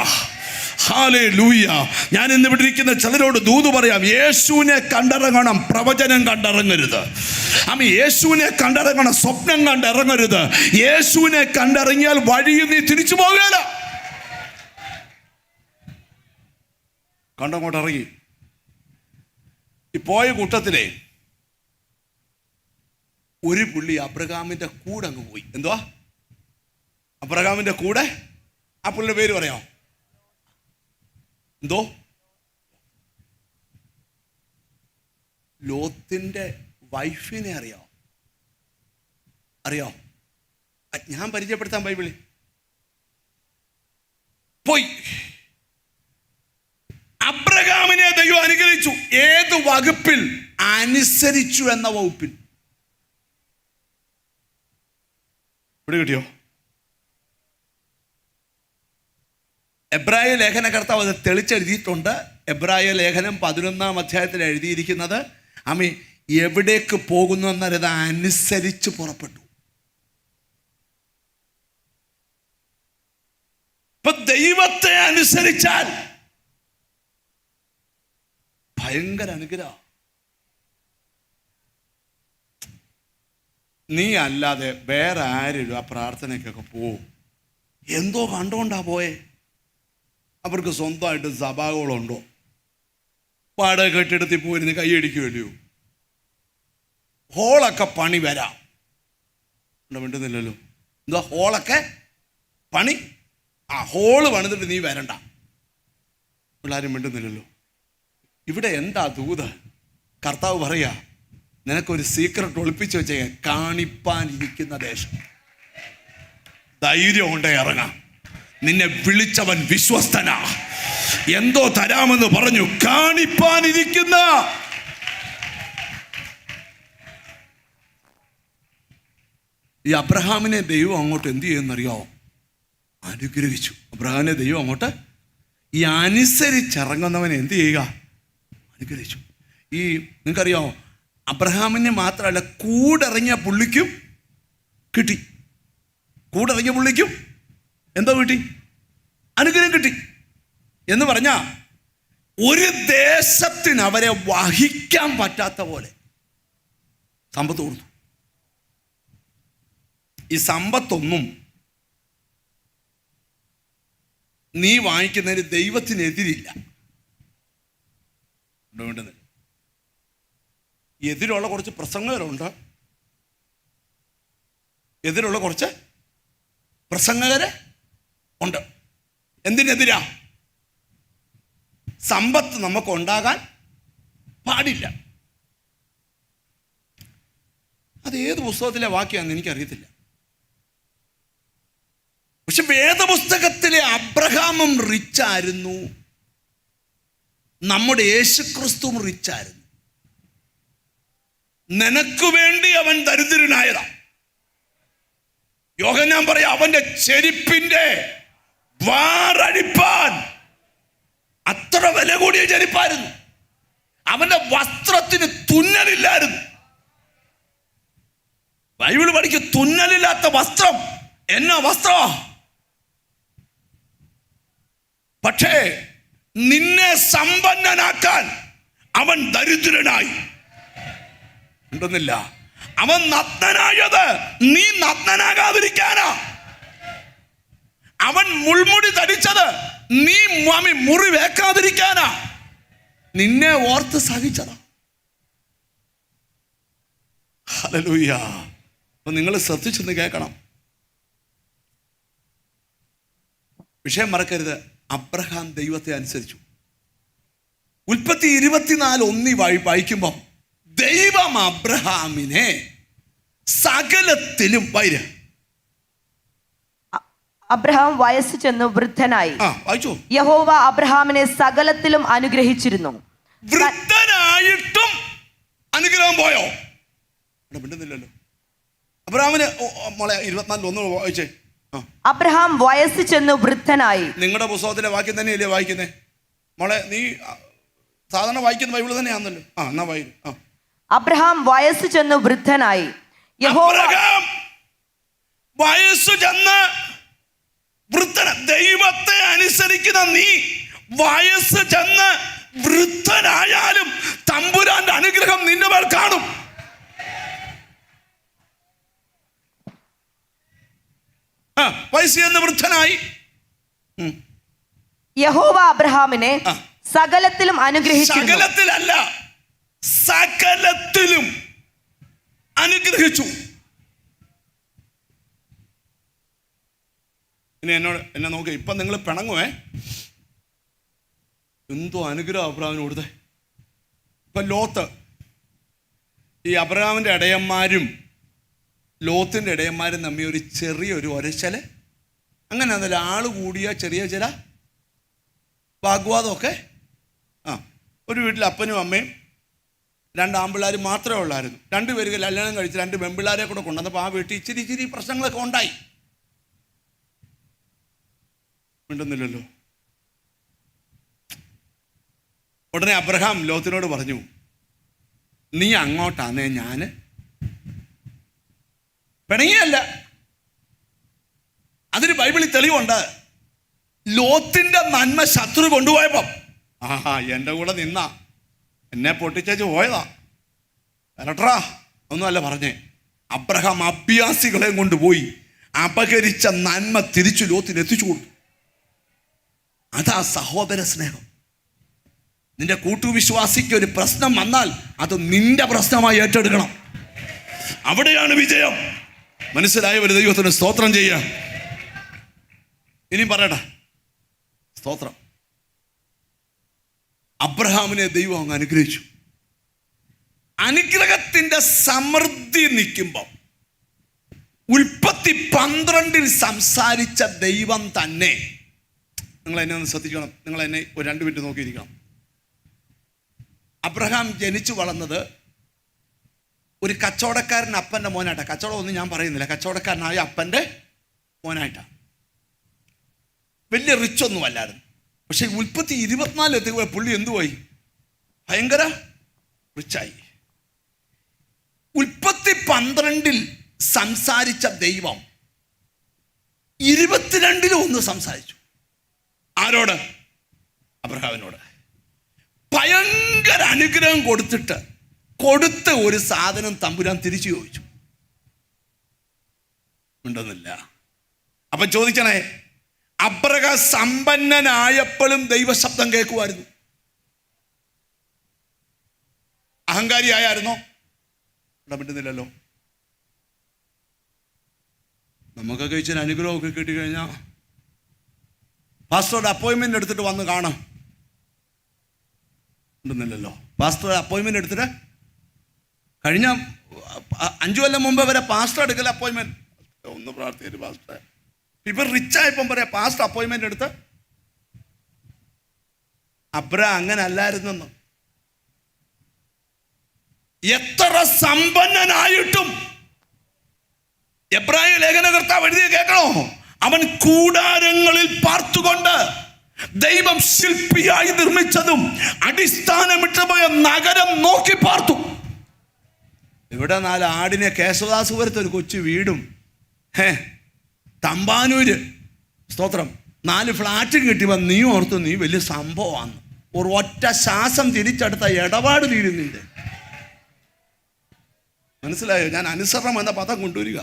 ഹല്ലേലൂയ. ഞാൻ ഇന്ന് ഇവിടെ ഇരിക്കുന്ന ചിലരോട് ദൂത് പറയാം, യേശുവിനെ കണ്ടിറങ്ങണം, പ്രവചനം കണ്ടിറങ്ങരുത്. യേശുവിനെ കണ്ടിറങ്ങണം, സ്വപ്നം കണ്ടിറങ്ങരുത്. യേശുവിനെ കണ്ടിറങ്ങിയാൽ വഴിയിൽ നീ തിരിച്ചു പോകല. കണ്ടങ്ങോട്ട് ഇറങ്ങി. ഈ പോയ കൂട്ടത്തിലെ ഒരു പുള്ളി അബ്രഹാമിന്റെ കൂടെ അങ്ങ് പോയി. എന്തുവാ? അബ്രഹാമിന്റെ കൂടെ. ആ പുള്ളിയുടെ പേര് പറയാമോ? എന്തോ? ലോത്തിന്റെ വൈഫിനെ അറിയോ? ഞാൻ പരിചയപ്പെടുത്താൻ ബൈബിളിൽ പോയി. അബ്രഹാമിനെ ദൈവം അനുഗ്രഹിച്ചു. ഏത് വകുപ്പിൽ? അനുസരിച്ചു എന്ന വകുപ്പിൽ. ഇവിടെ കിട്ടിയോ? എബ്രായ ലേഖന കർത്താവ് അത് തെളിച്ചെഴുതിയിട്ടുണ്ട്. എബ്രായ ലേഖനം 11-ാം അധ്യായത്തിൽ എഴുതിയിരിക്കുന്നത്, എവിടേക്ക് പോകുന്നു എന്നറിയത് അനുസരിച്ച് പുറപ്പെട്ടു. ഇപ്പൊ ദൈവത്തെ അനുസരിച്ചാൽ ഭയങ്കര അനുഗ്രഹം. നീ അല്ലാതെ വേറെ ആരും ആ പ്രാർത്ഥനയ്ക്കൊക്കെ പോവും. എന്തോ കണ്ടുകൊണ്ടാ പോയേ? അവർക്ക് സ്വന്തമായിട്ട് സഭാകളുണ്ടോ? വാടക കെട്ടിടത്തിൽ പോയിരുന്ന് കൈയടിക്കുമല്ലോ. ഹോളൊക്കെ പണി വരാം. മിണ്ടുന്നില്ലല്ലോ. എന്താ ഹോളൊക്കെ പണി? ഹോള് പണിതിട്ട് നീ വരണ്ട. പിള്ളേരും മിണ്ടുന്നില്ലല്ലോ. ഇവിടെ എന്താ ദൂത്? കർത്താവ് പറയാ, നിനക്കൊരു സീക്രട്ട് ഒളിപ്പിച്ച് വെച്ചേ, കാണിപ്പാനിരിക്കുന്ന ദേശം. ധൈര്യം കൊണ്ട് ഇറങ്ങാം. നിന്നെ വിളിച്ചവൻ വിശ്വസ്തനാ. എന്തോ തരാമെന്ന് പറഞ്ഞു. കാണിപ്പാനിരിക്കുന്ന ഈ അബ്രഹാമിനെ ദൈവം അങ്ങോട്ട് എന്ത് ചെയ്യുമെന്നറിയാമോ? അനുഗ്രഹിച്ചു. അബ്രഹാമിനെ ദൈവം അങ്ങോട്ട് ഈ അനുസരിച്ചിറങ്ങുന്നവനെ എന്ത് ചെയ്യുക? അനുഗ്രഹിച്ചു. ഈ നിങ്ങൾക്കറിയാമോ, അബ്രഹാമിന് മാത്രമല്ല, കൂടിറങ്ങിയ പുള്ളിക്കും കിട്ടി. കൂടിറങ്ങിയ പുള്ളിക്കും എന്തോ കിട്ടി? അനുഗ്രഹം കിട്ടി. എന്ന് പറഞ്ഞാ ഒരു ദേശത്തിന് അവരെ വഹിക്കാൻ പറ്റാത്ത പോലെ സമ്പത്ത് കൊടുത്തു. ഈ സമ്പത്തൊന്നും നീ വാങ്ങിക്കുന്നതിന് ദൈവത്തിനെതിരില്ല. വേണ്ടത് എതിരുള്ള കുറച്ച് പ്രസംഗകരുണ്ട്. എതിരുള്ള കുറച്ച് പ്രസംഗകര് ഉണ്ട്. എന്തിനെതിരാ? സമ്പത്ത് നമുക്ക് ഉണ്ടാകാൻ പാടില്ല. അത് ഏത് പുസ്തകത്തിലെ വാക്യാന്ന് എനിക്കറിയത്തില്ല. പക്ഷെ വേദപുസ്തകത്തിലെ അബ്രഹാമും റിച്ചായിരുന്നു, നമ്മുടെ യേശുക്രിസ്തുവും റിച്ചായിരുന്നു. നിനക്ക് വേണ്ടി അവൻ ദരിദ്രനായതാ. യോഹന്നാൻ പറയാ, അവന്റെ ചെരുപ്പിന്റെ വാറഴിപ്പാൻ അത്ര വില കൂടിയ ചെരുപ്പായിരുന്നു. അവന്റെ വസ്ത്രത്തിന് തുന്നലില്ലായിരുന്നു. ബൈബിൾ പഠിക്കും, തുന്നലില്ലാത്ത വസ്ത്രം എന്നാ വസ്ത്രം? പക്ഷേ നിന്നെ സമ്പന്നനാക്കാൻ അവൻ ദരിദ്രനായി. ഉണ്ടെന്നില്ല. അവൻ നഗ്നനായത് നീ നഗ്നനാകാതിരിക്കാനാ. അവൻ മുൾമുടി ധരിച്ചത് നീ മുറി വേക്കാതിരിക്കാനാ. നിന്നെ ഓർത്ത് സഹിച്ചതാ. ഹല്ലേലൂയ. അപ്പൊ നിങ്ങൾ ശ്രദ്ധിച്ചൊന്ന് കേൾക്കണം. വിഷയം മറക്കരുത്. അബ്രഹാം ദൈവത്തെ അനുസരിച്ചു. ഉൽപ്പത്തി 24:1 വായിക്കുമ്പോൾ ദൈവം അബ്രഹാമിനെ സകലത്തിലും അബ്രഹാം വയസ്സ് ചെന്നു വൃദ്ധനായി. യഹോവ അബ്രഹാമിനെ സകലത്തിലും അനുഗ്രഹിച്ചിരുന്നു. വൃദ്ധനായിട്ടും അനുഗ്രഹം പോയോ? മിണ്ടുന്നില്ലല്ലോ. അബ്രഹാമിന് മോളെ 24:1 വായിച്ചേ. അബ്രഹാം വയസ്സ് ചെന്നു വൃദ്ധനായി. നിങ്ങളുടെ പുസ്തകത്തിലെ വാക്യം തന്നെയല്ലേ വായിക്കുന്നേ മോളെ? നീ സാധാരണ വായിക്കുന്ന ബൈബിൾ തന്നെയാണല്ലോ. എന്നാ വായിക്കും. അബ്രഹാം വയസ്സ് ചെന്നു വൃദ്ധനായി. അബ്രഹാം വയസ്സു ചെന്ന് വൃദ്ധന. ദൈവത്തെ അനുസരിക്കുന്ന നീ വയസ്സ് ചെന്ന് വൃദ്ധനായാലും തമ്പുരാന്റെ അനുഗ്രഹം നിന്റെ മേൽ കാണും. വയസ്സ് ചെന്ന് വൃദ്ധനായി. യഹോവ അബ്രഹാമിനെ സകലത്തിലും അനുഗ്രഹിച്ചു. സകലത്തിലല്ല, സകലത്തിലും അനുഗ്രഹിച്ചു. ഇനി എന്നെ നോക്കി. ഇപ്പൊ നിങ്ങൾ പിണങ്ങുവേ. എന്തോ അനുഗ്രഹം അബ്രഹാമിന് കൊടുത്തേ. ഇപ്പൊ ലോത്ത്, ഈ അബ്രഹാമിന്റെ ഇടയന്മാരും ലോത്തിന്റെ ഇടയന്മാരും തമ്മിൽ ഒരു ചെറിയൊരു ഒരച്ചല്, അങ്ങനെ അതല്ല, ആള് കൂടിയ ചെറിയ ചില വാഗ്വാദമൊക്കെ. ഒരു വീട്ടിൽ അപ്പനും അമ്മയും 2 ആൺപിള്ളേരും മാത്രമേ ഉള്ളായിരുന്നു. 2 പേര് കല്യാണം കഴിച്ച് 2 പെൺപിള്ളേരെ കൂടെ കൊണ്ടുവന്നപ്പോൾ ആ വീട്ടിൽ ഇച്ചിരി പ്രശ്നങ്ങളൊക്കെ ഉണ്ടായി. മിണ്ടുന്നില്ലല്ലോ. ഉടനെ അബ്രഹാം ലോത്തിനോട് പറഞ്ഞു, നീ അങ്ങോട്ടാന്നേ ഞാൻ പിണങ്ങിയല്ല. അതിന് ബൈബിളിൽ തെളിവുണ്ട്. ലോത്തിന്റെ നന്മ ശത്രു കൊണ്ടുപോയപ്പം എൻ്റെ കൂടെ നിന്നാ എന്നെ പൊട്ടിച്ചേച്ച് പോയതാ വരട്ടാ ഒന്നുമല്ല പറഞ്ഞേ. അബ്രഹാം അഭ്യാസികളെ കൊണ്ടുപോയി അപകരിച്ച നന്മ തിരിച്ചു ലോത്തിന് എത്തിച്ചു കൊടുത്തു. അതാ സഹോദര സ്നേഹം. നിന്റെ കൂട്ടുവിശ്വാസിക്ക് ഒരു പ്രശ്നം വന്നാൽ അത് നിന്റെ പ്രശ്നമായി ഏറ്റെടുക്കണം. അവിടെയാണ് വിജയം. മനസ്സിലായ ഒരു ദൈവത്തിന് സ്തോത്രം ചെയ്യുക. ഇനിയും പറയട്ടെ, സ്തോത്രം. അബ്രഹാമിനെ ദൈവം അങ്ങ് അനുഗ്രഹിച്ചു. അനുഗ്രഹത്തിന്റെ സമൃദ്ധി നിൽക്കുമ്പോൾ ഉൽപ്പത്തി 12 സംസാരിച്ച ദൈവം തന്നെ, നിങ്ങൾ എന്നെ ഒന്ന് ശ്രദ്ധിക്കണം, നിങ്ങൾ എന്നെ ഒരു 2 മിനിറ്റ് നോക്കിയിരിക്കണം. അബ്രഹാം ജനിച്ചു വളർന്നത് ഒരു കച്ചവടക്കാരൻ അപ്പൻ്റെ മോനായിട്ടാണ്. കച്ചവടം ഒന്നും ഞാൻ പറയുന്നില്ല, കച്ചവടക്കാരനായ അപ്പൻ്റെ മോനായിട്ടാണ്. വലിയ റിച്ച് ഒന്നും അല്ലായിരുന്നു. പക്ഷെ ഉൽപ്പത്തി 24 എത്തിയ പുള്ളി എന്തുപോയി? ഭയങ്കര റിച്ചായി. ഉൽപ്പത്തി 12 സംസാരിച്ച ദൈവം 22 ഒന്ന് സംസാരിച്ചു. ആരോട്? അബ്രഹാമിനോട്. ഭയങ്കര അനുഗ്രഹം കൊടുത്തിട്ട് കൊടുത്ത ഒരു സാധനം തമ്പുരാൻ തിരിച്ചു ചോദിച്ചു. ഉണ്ടെന്നില്ല. അപ്പൊ ചോദിക്കണേ, അബ്രഹാം സമ്പന്നനായപ്പോഴും ദൈവശബ്ദം കേൾക്കുമായിരുന്നു. അഹങ്കാരിയായിരുന്നോ? പറ്റുന്നില്ലല്ലോ. നമുക്കൊക്കെ ഇച്ചിരി അനുഗ്രഹമൊക്കെ കിട്ടിക്കഴിഞ്ഞാൽ പാസ്റ്ററുടെ അപ്പോയിൻമെന്റ് എടുത്തിട്ട് വന്ന് കാണാം. ഉണ്ടെന്നില്ലല്ലോ. പാസ്റ്ററുടെ അപ്പോയിൻമെന്റ് എടുത്തിട്ട് കഴിഞ്ഞ 5 കൊല്ലം മുമ്പ് വരെ പാസ്റ്റർ എടുക്കൽ അപ്പോയിൻമെന്റ് ഒന്ന് പ്രാർത്ഥിച്ചു പാസ്റ്റർ. ഇപ്പൊ റിച്ചായപ്പം പറയാം പാസ്റ്റർ അപ്പോയിൻമെന്റ് എടുത്ത്. അബ്രഹാം അങ്ങനെ അല്ലായിരുന്നെന്ന്. എത്ര സമ്പന്നനായിട്ടും എബ്രായ ലേഖനകർത്താവ് എഴുതിയ കേൾക്കണോ? അവൻ കൂടാരങ്ങളിൽ പാർത്തുകൊണ്ട് ദൈവം ശില്പിയായി നിർമ്മിച്ചതും അടിസ്ഥാനമിട്ട് പോയ നഗരം നോക്കി പാർത്തു. ഇവിടെ 4 ആടിനെ കേശവദാസുപുരത്ത് ഒരു കൊച്ചു വീടും തമ്പാനൂര് സ്തോത്രം 4 ഫ്ലാറ്റും കിട്ടിയപ്പോൾ നീ ഓർത്തു നീ വലിയ സംഭവമാണ്. ഒരു ഒറ്റ ശ്വാസം തിരിച്ചെടുത്ത ഇടപാട് തീരുന്നില്ല. മനസ്സിലായോ? ഞാൻ അനുസരണം എന്ന പദം കൊണ്ടുവരിക.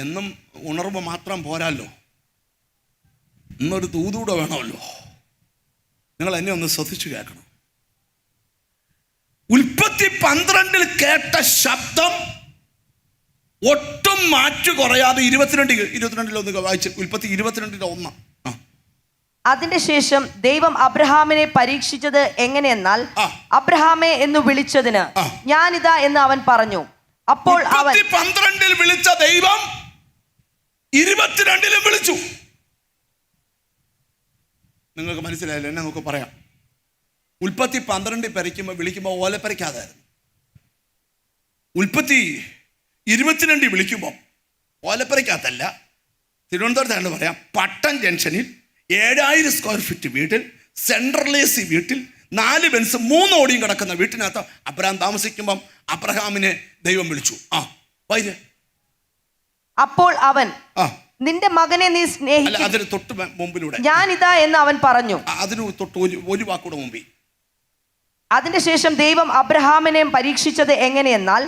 എന്നും ഉണർവ് മാത്രം പോരാല്ലോ, ഇന്നൊരു തൂതൂടെ വേണമല്ലോ. നിങ്ങൾ എന്നെ ഒന്ന് ശ്രദ്ധിച്ചു കേൾക്കണം. ഉൽപ്പത്തി 12 കേട്ട ശബ്ദം ഒട്ടും മാറ്റു കുറയാതെ 22 വായിച്ച്. ഉൽപ്പത്തി 22:1. അതിന്റെ ശേഷം ദൈവം അബ്രഹാമിനെ പരീക്ഷിച്ചത് എങ്ങനെയെന്നാൽ അബ്രഹാമേ എന്ന് വിളിച്ചതിന് ഞാനിതാ എന്ന് അവൻ പറഞ്ഞു. അപ്പോൾ അവൻ 12 വിളിച്ച ദൈവം 22 വിളിച്ചു. നിങ്ങൾക്ക് മനസ്സിലായല്ലോ? എന്നെ നമുക്ക് പറയാം. ഉൽപ്പത്തി 12 വിളിക്കുമ്പോൾ ഓലപ്പരയ്ക്കാതായിരുന്നു. ഉൽപ്പത്തി 22 വിളിക്കുമ്പോൾ ഓലപ്പരയ്ക്കകത്തല്ല, തിരുവനന്തപുരത്ത് പറയാം, പട്ടം ജംഗ്ഷനിൽ 7000 സ്ക്വയർ ഫീറ്റ് വീട്ടിൽ, സെൻട്രൽ AC വീട്ടിൽ, 4 ബെൻസ് 3 ഓടിയും കിടക്കുന്ന വീട്ടിനകത്ത് അബ്രഹാം താമസിക്കുമ്പം അബ്രഹാമിനെ ദൈവം വിളിച്ചു. വൈര്. അപ്പോൾ അവൻ നിന്റെ മകനെ നീ സ്നേഹിക്കും. അതിന് തൊട്ട് മുമ്പിലൂടെ ഞാനിതാ എന്ന് അവൻ പറഞ്ഞു. അതിന് തൊട്ട് ഒരു വാക്കൂടെ മുമ്പിൽ. അതിന്റെ ശേഷം ദൈവം അബ്രഹാമിനെ പരീക്ഷിച്ചത് എങ്ങനെയെന്നാൽ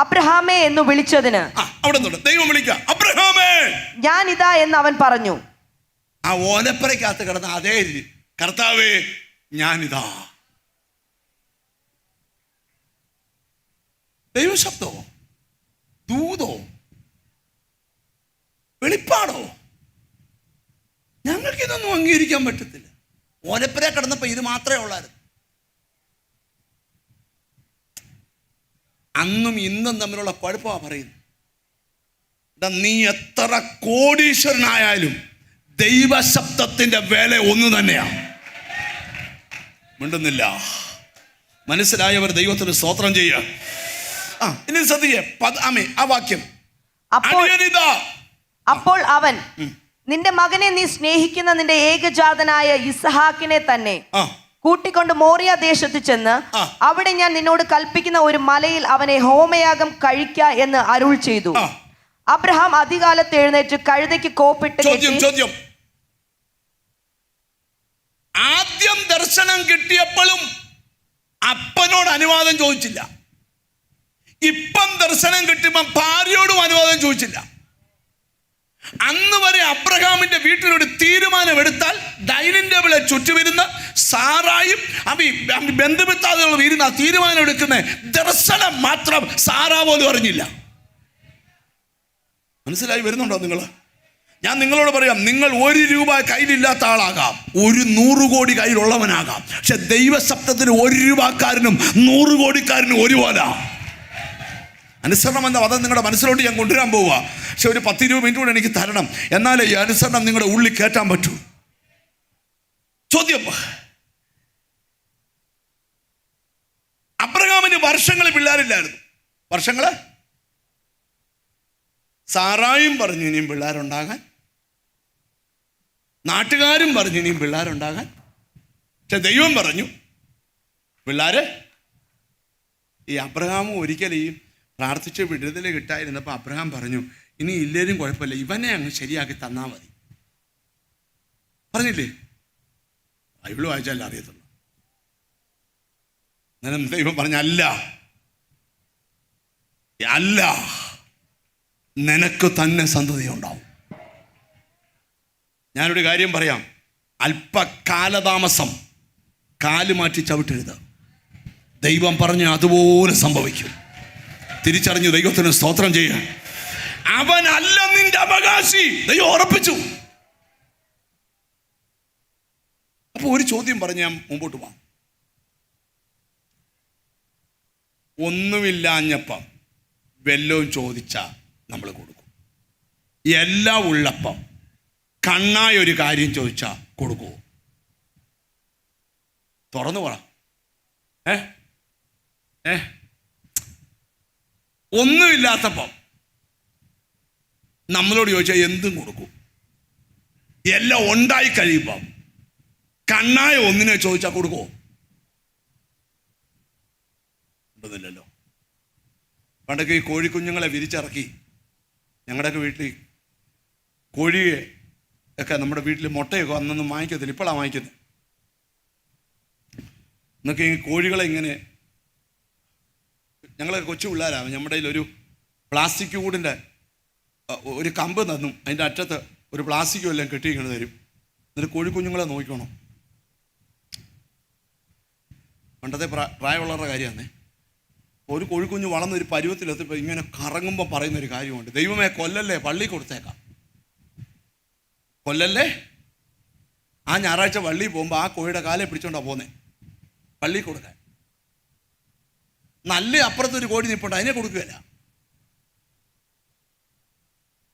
അബ്രഹാമേ എന്ന് വിളിച്ചതിന് അവിടെ ദൈവം വിളിക്കാം, അബ്രഹാമേ ഞാനിതാ എന്ന് അവൻ പറഞ്ഞു. ആ ഓലപ്പരയ്ക്കകത്ത് കിടന്ന അതേ കർത്താവേ ഞാനിതാ. ദൈവശബ്ദോ, ദൂതോ, വെളിപ്പാടോ? ഞങ്ങൾക്ക് ഇതൊന്നും അംഗീകരിക്കാൻ പറ്റത്തില്ല. ഓലപ്പര കിടന്നപ്പോ ഇത് മാത്രമേ ഉള്ളായിരുന്നു. അന്നും ഇന്നും തമ്മിലുള്ള കുഴപ്പമാണ് പറയുന്നത്. നീ എത്ര കോടീശ്വരനായാലും ദൈവശബ്ദത്തിന്റെ വില ഒന്ന് തന്നെയാണ്. മിണ്ടുന്നില്ല. മനസ്സിലായവർ ദൈവത്തിന് സ്തോത്രം ചെയ്യുക. ഇനി ശ്രദ്ധിക്കേ ആ വാക്യം. അപ്പോൾ അവൻ നിന്റെ മകനെ നീ സ്നേഹിക്കുന്ന നിന്റെ ഏകജാതനായ ഇസ്ഹാക്കിനെ തന്നെ കൂട്ടിക്കൊണ്ട് മോറിയ ദേശത്ത് ചെന്ന് ആ. അവിടെ ഞാൻ നിന്നോട് കൽപ്പിക്കുന്ന ഒരു മലയിൽ അവനെ ഹോമയാഗം കഴിക്ക എന്ന് അരുൾ ചെയ്തു. ആ. അബ്രഹാം അതികാലത്ത് എഴുന്നേറ്റ് കഴുതയ്ക്ക് കോപ്പിട്ട് ചോദ്യം കെട്ടി ചോദ്യം ആദ്യം ദർശനം കിട്ടിയപ്പോഴും അപ്പനോട് അനുവാദം ചോദിച്ചില്ല. ഇപ്പം ദർശനം കിട്ടുമ്പോ ഭാര്യയോടും അനുവാദം ചോദിച്ചില്ല. അന്ന് വരെ അബ്രഹാമിന്റെ വീട്ടിലൊരു തീരുമാനം എടുത്താൽ ഡൈനിങ് ടേബിളെ ചുറ്റുമിരുന്ന് സാറായും ബന്ധുമിത്താതെയുള്ള ഇരുന്ന തീരുമാനം എടുക്കുന്ന ദർശനം മാത്രം സാറാ പോലും അറിഞ്ഞില്ല. മനസ്സിലായി വരുന്നുണ്ടോ നിങ്ങൾ? ഞാൻ നിങ്ങളോട് പറയാം, നിങ്ങൾ 1 രൂപ കയ്യിലില്ലാത്ത ആളാകാം, 100 കോടി കയ്യിലുള്ളവനാകാം. പക്ഷെ ദൈവശബ്ദത്തിന് 1 രൂപക്കാരനും 100 കോടിക്കാരനും ഒരുപോലെ. അനുസരണം എന്ന പദം നിങ്ങളുടെ മനസ്സിലോട്ട് ഞാൻ കൊണ്ടുവരാൻ പോവുക. പക്ഷെ ഒരു 10-20 മിനിറ്റ് കൂടെ എനിക്ക് തരണം, എന്നാലേ ഈ അനുസരണം നിങ്ങളുടെ ഉള്ളിൽ കയറ്റാൻ പറ്റൂ. ചോദ്യം, അബ്രഹാമിന് വർഷങ്ങൾ പിള്ളേരില്ലായിരുന്നു. വർഷങ്ങള് സാറായും പറഞ്ഞു ഇനിയും പിള്ളേരുണ്ടാകാൻ, നാട്ടുകാരും പറഞ്ഞു ഇനിയും പിള്ളേരുണ്ടാകാൻ. പക്ഷെ ദൈവം പറഞ്ഞു പിള്ളേര്. ഈ അബ്രഹാമും ഒരിക്കൽ ഈ പ്രാർത്ഥിച്ച് വിടുതൽ കിട്ടായിരുന്നപ്പോൾ അബ്രഹാം പറഞ്ഞു, ഇനി ഇല്ലേലും കുഴപ്പമില്ല, ഇവനെ അങ്ങ് ശരിയാക്കി തന്നാൽ മതി. പറഞ്ഞില്ലേ? ബൈബിള് വായിച്ചാലേ അറിയത്തുള്ളൂ. അന്നേരം ദൈവം പറഞ്ഞ അല്ല, നിനക്ക് തന്നെ സന്തതി ഉണ്ടാവും. ഞാനൊരു കാര്യം പറയാം, അല്പകാലതാമസം കാല് മാറ്റി ചവിട്ടരുത്. ദൈവം പറഞ്ഞ് അതുപോലെ സംഭവിക്കും. തിരിച്ചറിഞ്ഞു ദൈവത്തിന് സ്തോത്രം ചെയ്യാൻ. അവനല്ല നിന്റെ അവകാശി, ദൈവം ഉറപ്പിച്ചു. അപ്പൊ ഒരു ചോദ്യം പറഞ്ഞ് ഞാൻ മുമ്പോട്ട് പോവാം. ഒന്നുമില്ലാഞ്ഞപ്പം വെല്ലവും ചോദിച്ചാ നമ്മൾ കൊടുക്കും. എല്ലാം ഉള്ളപ്പം കണ്ണായ ഒരു കാര്യം ചോദിച്ചാ കൊടുക്കുമോ? തുറന്നു പറ. ഒന്നുമില്ലാത്തപ്പം നമ്മളോട് ചോദിച്ചാൽ എന്തും കൊടുക്കും. എല്ലാം ഉണ്ടായി കഴിയുമ്പം കണ്ണായ ഒന്നിനെ ചോദിച്ചാൽ കൊടുക്കുമോ? ഉണ്ടെന്നില്ലല്ലോ. പണ്ടൊക്കെ ഈ കോഴിക്കുഞ്ഞുങ്ങളെ വിരിച്ചിറക്കി ഞങ്ങളുടെയൊക്കെ വീട്ടിൽ കോഴിയെ ഒക്കെ നമ്മുടെ വീട്ടിൽ മുട്ടയൊക്കെ അന്നൊന്നും വാങ്ങിക്കത്തില്ല, ഇപ്പോഴാണ് വാങ്ങിക്കുന്നത്. എന്നൊക്കെ ഈ കോഴികളെ ഇങ്ങനെ, ഞങ്ങളെ കൊച്ചു പിള്ളേരാണ്, നമ്മുടെ ഒരു പ്ലാസ്റ്റിക് കൂടിൻ്റെ ഒരു കമ്പ് തന്നും അതിൻ്റെ അറ്റത്ത് ഒരു പ്ലാസ്റ്റിക്കും എല്ലാം കെട്ടിയിങ്ങനെ തരും. എന്നിട്ട് കോഴിക്കുഞ്ഞുങ്ങളെ നോക്കണം. പണ്ടത്തെ പ്രായമുള്ളവരുടെ കാര്യമാണേ. ഒരു കോഴിക്കുഞ്ഞ് വളർന്നൊരു പരുവത്തിലെത്തിപ്പോൾ ഇങ്ങനെ കറങ്ങുമ്പോൾ പറയുന്നൊരു കാര്യമുണ്ട്, ദൈവമേ കൊല്ലല്ലേ, പള്ളി കൊടുത്തേക്കാം. കൊല്ലല്ലേ. ആ ഞായറാഴ്ച പള്ളി പോകുമ്പോൾ ആ കോഴിയുടെ കാലെ പിടിച്ചോണ്ടാ പോന്നേ പള്ളി കൊടുക്കാൻ. നല്ല അപ്പുറത്തൊരു കോഴി നിൽപ്പുണ്ട്, അതിനെ കൊടുക്കുകയില്ല.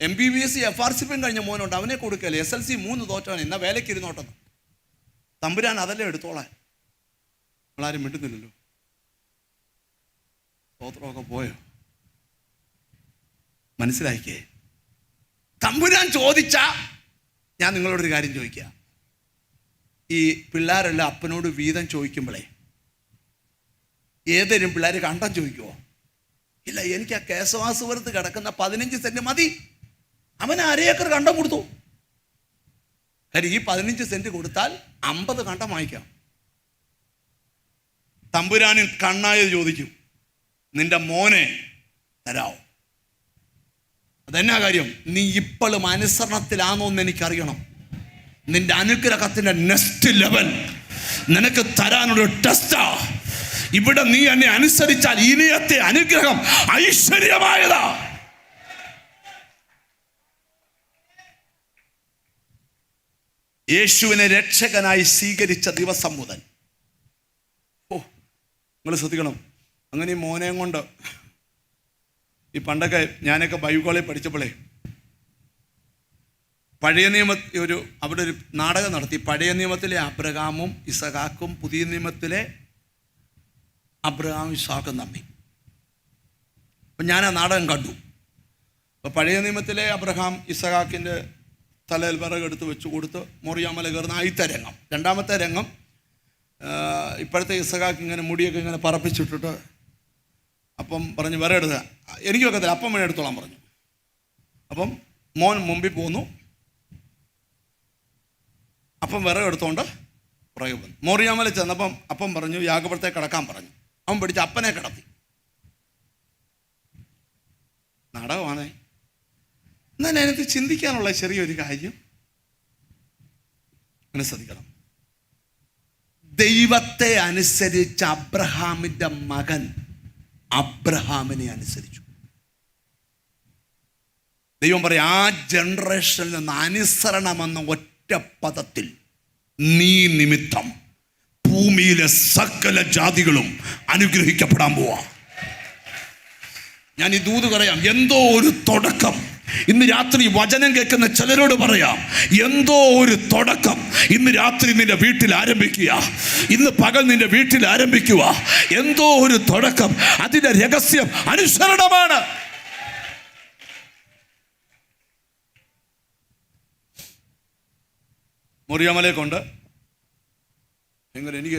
MBBS FRCP കഴിഞ്ഞ മോനുണ്ട്, അവനെ കൊടുക്കുകയില്ല. SLC 3 തോറ്റാണ്, എന്നാ വേലയ്ക്ക് ഇരുന്നോട്ടെന്ന്. തമ്പുരാൻ അതല്ലേ എടുത്തോളാൻ. നമ്മളാരും മിണ്ടുന്നില്ലല്ലോ. സ്തോത്രമൊക്കെ പോയോ? മനസ്സിലാക്കിയേ? തമ്പുരാൻ ചോദിച്ച, ഞാൻ നിങ്ങളോടൊരു കാര്യം ചോദിക്കുക. ഈ പിള്ളേരെല്ലാം അപ്പനോട് വീതം ചോദിക്കുമ്പോഴേ ഏതെങ്കിലും പിള്ളേർ കണ്ടം ചോദിക്കുമോ? ഇല്ല, എനിക്ക് ആ കേശവാസുപുരത്ത് കിടക്കുന്ന 15 സെന്റ് മതി. അവൻ 1/2 ഏക്കർ കണ്ടം കൊടുത്തു. കാര്യം ഈ 15 സെന്റ് കൊടുത്താൽ 50 കണ്ടം വാങ്ങിക്കാം. തമ്പുരാനും കണ്ണായത് ചോദിക്കും, നിന്റെ മോനെ തരാവോ? അതെന്നാ കാര്യം? നീ ഇപ്പോഴും അനുസരണത്തിലാണോന്ന് എനിക്കറിയണം. നിന്റെ അനുഗ്രഹത്തിന്റെ നെക്സ്റ്റ് ലെവൽ നിനക്ക് തരാനൊരു ടെസ്റ്റാ. ഇവിടെ നീ എന്നെ അനുസരിച്ചാൽ ഇനിയത്തെ അനുഗ്രഹം ഐശ്വര്യമായതാ. യേശുവിനെ രക്ഷകനായി സ്വീകരിച്ച ദിവസം മുതൽ, നിങ്ങൾ ശ്രദ്ധിക്കണം. അങ്ങനെ ഈ മോനെയും കൊണ്ട് ഈ പണ്ടൊക്കെ ഞാനൊക്കെ ബൈബിൾ കോളേജിൽ പഠിച്ചപ്പോഴേ പഴയ അവിടെ ഒരു നാടകം നടത്തി. പഴയ നിയമത്തിലെ അബ്രഹാമും ഇസഹാക്കും പുതിയ നിയമത്തിലെ അബ്രഹാം ഇസഹാക്കും തമ്മി. അപ്പം ഞാൻ ആ നാടകം കണ്ടു. അപ്പോൾ പഴയ നിയമത്തിലെ അബ്രഹാം ഇസഹാക്കിൻ്റെ തലയിൽ വിറകെടുത്ത് വെച്ച് കൊടുത്ത് മോറിയാമല കയറുന്ന ആദ്യത്തെ രംഗം. രണ്ടാമത്തെ രംഗം ഇപ്പോഴത്തെ ഇസഹാക്ക് ഇങ്ങനെ മുടിയൊക്കെ ഇങ്ങനെ പറപ്പിച്ചിട്ടിട്ട് അപ്പം പറഞ്ഞു വിറക് എടുക്കുക. എനിക്ക് വെക്കത്തില്ല, അപ്പം വേണേ എടുത്തോളാൻ പറഞ്ഞു. അപ്പം മോൻ മുമ്പിൽ പോന്നു, അപ്പം വിറക് എടുത്തോണ്ട് പുറകെ വന്നു. മോറിയാമല ചെന്നപ്പം അപ്പം പറഞ്ഞു യാഗപീഠത്തെ കിടക്കാൻ പറഞ്ഞു. അവൻ പിടിച്ച് അപ്പനെ കിടത്തി. നാടകമാണേ. എന്നാൽ അതിനകത്ത് ചിന്തിക്കാനുള്ള ചെറിയൊരു കാര്യം അങ്ങനെ ശ്രദ്ധിക്കണം. ദൈവത്തെ അനുസരിച്ച അബ്രഹാമിന്റെ മകൻ അബ്രഹാമിനെ അനുസരിച്ചു. ദൈവം പറയും, ആ ജനറേഷനിൽ നിന്ന് അനുസരണമെന്ന ഒറ്റ പദത്തിൽ നീ നിമിത്തം ഭൂമിയിലെ സകല ജാതികളും അനുഗ്രഹിക്കപ്പെടാൻ പോവാ. ഞാൻ ഈ ദൂത് പറയാം, എന്തോ ഒരു തുടക്കം ഇന്ന് രാത്രി വചനം കേൾക്കുന്ന ചിലരോട് പറയാം, എന്തോ ഒരു തുടക്കം ഇന്ന് രാത്രി നിന്റെ വീട്ടിൽ ആരംഭിക്കുക, ഇന്ന് പകൽ നിന്റെ വീട്ടിൽ ആരംഭിക്കുക. എന്തോ ഒരു തുടക്കം, അതിന്റെ രഹസ്യം അനുസരണമാണ്. മൊറിയാമലെ കൊണ്ട് എനിക്ക്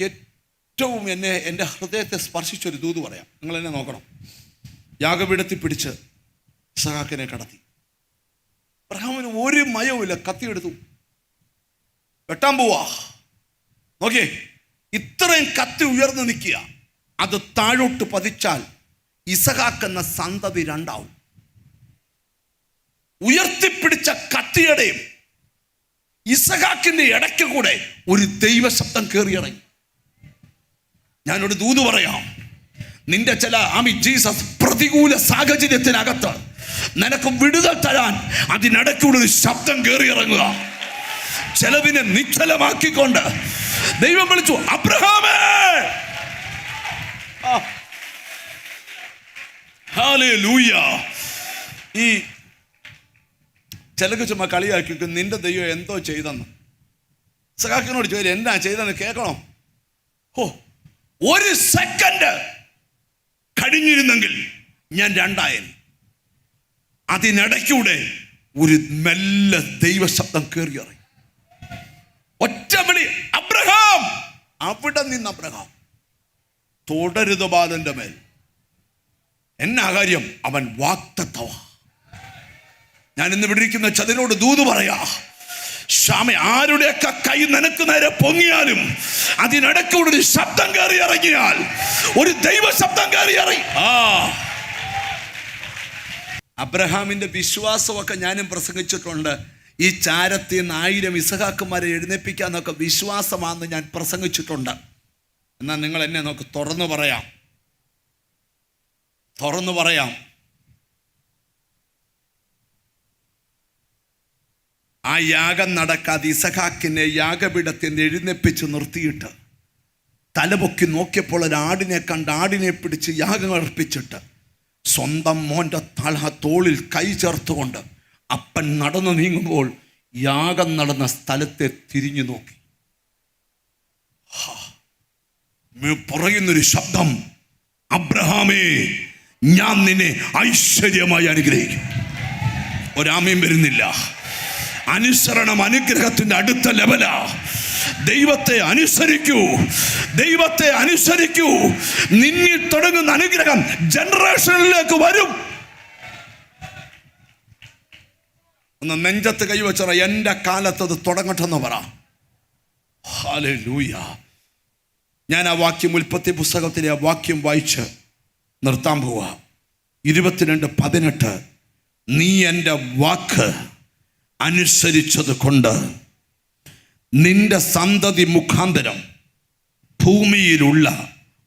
ഏറ്റവും എൻ്റെ ഹൃദയത്തെ സ്പർശിച്ചൊരു ദൂത് പറയാം. നിങ്ങൾ എന്നെ നോക്കണം. യാഗപീഠത്തിൽ പിടിച്ച് ഇസഹാക്കിനെ കടത്തി. അബ്രഹാമിന് ഒരു മയവുമില്ല, കത്തിയെടുത്തു, വെട്ടാൻ പോവാ. നോക്കിയേ, ഇത്രയും കത്തി ഉയർന്നു നിൽക്കുക. അത് താഴോട്ട് പതിച്ചാൽ ഇസഹാക്ക് എന്ന സന്തതി രണ്ടാവും. ഉയർത്തിപ്പിടിച്ച കത്തിയുടെയും ഇസഹാക്കിന്റെ ഇടയ്ക്ക് കൂടെ ഒരു ദൈവശബ്ദം കയറിയിറങ്ങി. ഞാനൊരു ദൂത് പറയാം. നിന്റെ ചില ജീസസ് പ്രതികൂല സാഹചര്യത്തിനകത്ത് നിനക്ക് വിടുതൽ തരാൻ അതിനിടയ്ക്കൂടെ ഒരു ശബ്ദം കയറി ഇറങ്ങുക. ചെലവിനെ നിശ്ചലമാക്കിക്കൊണ്ട് ദൈവം വിളിച്ചു, അബ്രഹാമേ. ഹല്ലേലൂയ. ഈ ചിലക്ക് ചുമ്മാ കളിയാക്കി നിന്റെ ദൈവം എന്തോ ചെയ്തെന്ന്. ഇസഹാക്കിനോട് ചോദിച്ചു, എന്താ ചെയ്തെന്ന് കേൾക്കണോ? ഒരു സെക്കൻഡ് കഴിഞ്ഞിരുന്നെങ്കിൽ ഞാൻ രണ്ടായിരുന്നു. അതിനിടയ്ക്കൂടെ ഒരു മെല്ലെ ദൈവശബ്ദം കയറിയിറങ്ങി. ഒറ്റ വിളി, അബ്രഹാം. അവിടെ നിന്ന് അബ്രഹാം, തുടരുത് ബാലന്റെ മേൽ. എന്നാ കാര്യം? അവൻ വാക്തത്വ. ഞാൻ ഇന്ന് വിടിരിക്കുന്ന ചതിനോട് ദൂത് പറയാ, ശ്യാമ ആരുടെയൊക്കെ കൈ നിനക്ക് നേരെ പൊങ്ങിയാലും അതിനിടയ്ക്കൂടെ ഒരു ശബ്ദം കയറി ഇറങ്ങിയാൽ, ഒരു ദൈവ ശബ്ദം കയറി ഇറങ്ങി. അബ്രഹാമിന്റെ വിശ്വാസമൊക്കെ ഞാനും പ്രസംഗിച്ചിട്ടുണ്ട്. ഈ ചാരത്തിൽ നിന്ന് 1000 ഇസഹാക്കുമാരെ എഴുന്നേൽപ്പിക്കാന്നൊക്കെ വിശ്വാസമാണെന്ന് ഞാൻ പ്രസംഗിച്ചിട്ടുണ്ട്. എന്നാൽ നിങ്ങൾ എന്നെ നോക്ക്, തുറന്നു പറയാം. ആ യാഗം നടക്കാതെ ഇസഹാക്കിനെ യാഗപീഠത്തിൽ എഴുന്നേൽപ്പിച്ച് നിർത്തിയിട്ട് തലപൊക്കി നോക്കിയപ്പോൾ ഒരാടിനെ കണ്ട് ആടിനെ പിടിച്ച് യാഗം അർപ്പിച്ചിട്ട് സ്വന്തം മോൻ്റെ തോളിൽ കൈ ചേർത്തുകൊണ്ട് അപ്പൻ നടന്നു നീങ്ങുമ്പോൾ യാഗം നടന്ന സ്ഥലത്തെ തിരിഞ്ഞു നോക്കി. പറയുന്നൊരു ശബ്ദം, അബ്രഹാമേ, ഞാൻ നിന്നെ ഐശ്വര്യമായി അനുഗ്രഹിക്കും. ഒരാമയും വരുന്നില്ല. അനുസരണം അനുഗ്രഹത്തിന്റെ അടുത്ത ലെവലാ. ദൈവത്തെ അനുസരിക്കൂ. നിന്നിൽ തുടങ്ങുന്ന അനുഗ്രഹം ജനറേഷനിലേക്ക് വരും. ഒന്ന് നെഞ്ചത്ത് കൈവച്ചറ, എൻ്റെ കാലത്ത് അത് തുടങ്ങട്ടെന്ന് പറ. ഹല്ലേലൂയ. ഞാൻ ആ വാക്യം, ഉൽപ്പത്തി പുസ്തകത്തിലെ ആ വാക്യം വായിച്ച് നിർത്താൻ പോവാ. 22:18. നീ എൻ്റെ വാക്ക് അനുസരിച്ചത് കൊണ്ട് നിന്റെ സന്തതി മുഖാന്തരം ഭൂമിയിലുള്ള,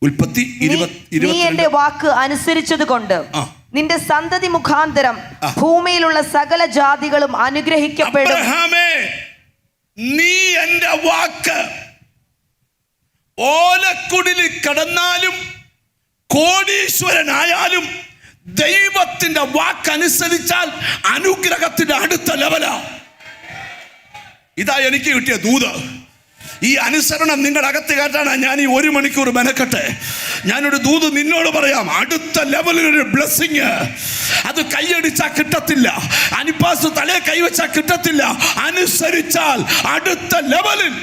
ഉൽപ്പത്തി 20. നീ എൻ്റെ വാക്ക് അനുസരിച്ചത് കൊണ്ട് നിന്റെ സന്തതി മുഖാന്തരം ഭൂമിയിലുള്ള സകല ജാതികളും അനുഗ്രഹിക്കപ്പെടും. അബ്രഹാമേ, നീ എൻ്റെ വാക്ക്, ഓലക്കുടിലിൽ കടന്നാലും കോടീശ്വരനായാലും ദൈവത്തിന്റെ വാക്കനുസരിച്ചാൽ അനുഗ്രഹത്തിന്റെ അടുത്ത ലെവലാ. ഇതാ എനിക്ക് കിട്ടിയ ദൂത്. ഈ അനുസരണം നിങ്ങളുടെ അകത്ത് കയറ്റാനാണ് ഞാൻ ഈ 1 മണിക്കൂർ മെനക്കെട്ടെ. ഞാനൊരു ദൂത് നിന്നോട് പറയാം. അടുത്ത ലെവലിലൊരു ബ്ലെസ്സിങ്, അത് കൈയടിച്ചാൽ കിട്ടത്തില്ല, അനിപ്പാസ് തലയെ കൈവച്ചാൽ കിട്ടത്തില്ല. അനുസരിച്ചാൽ അടുത്ത ലെവലിൽ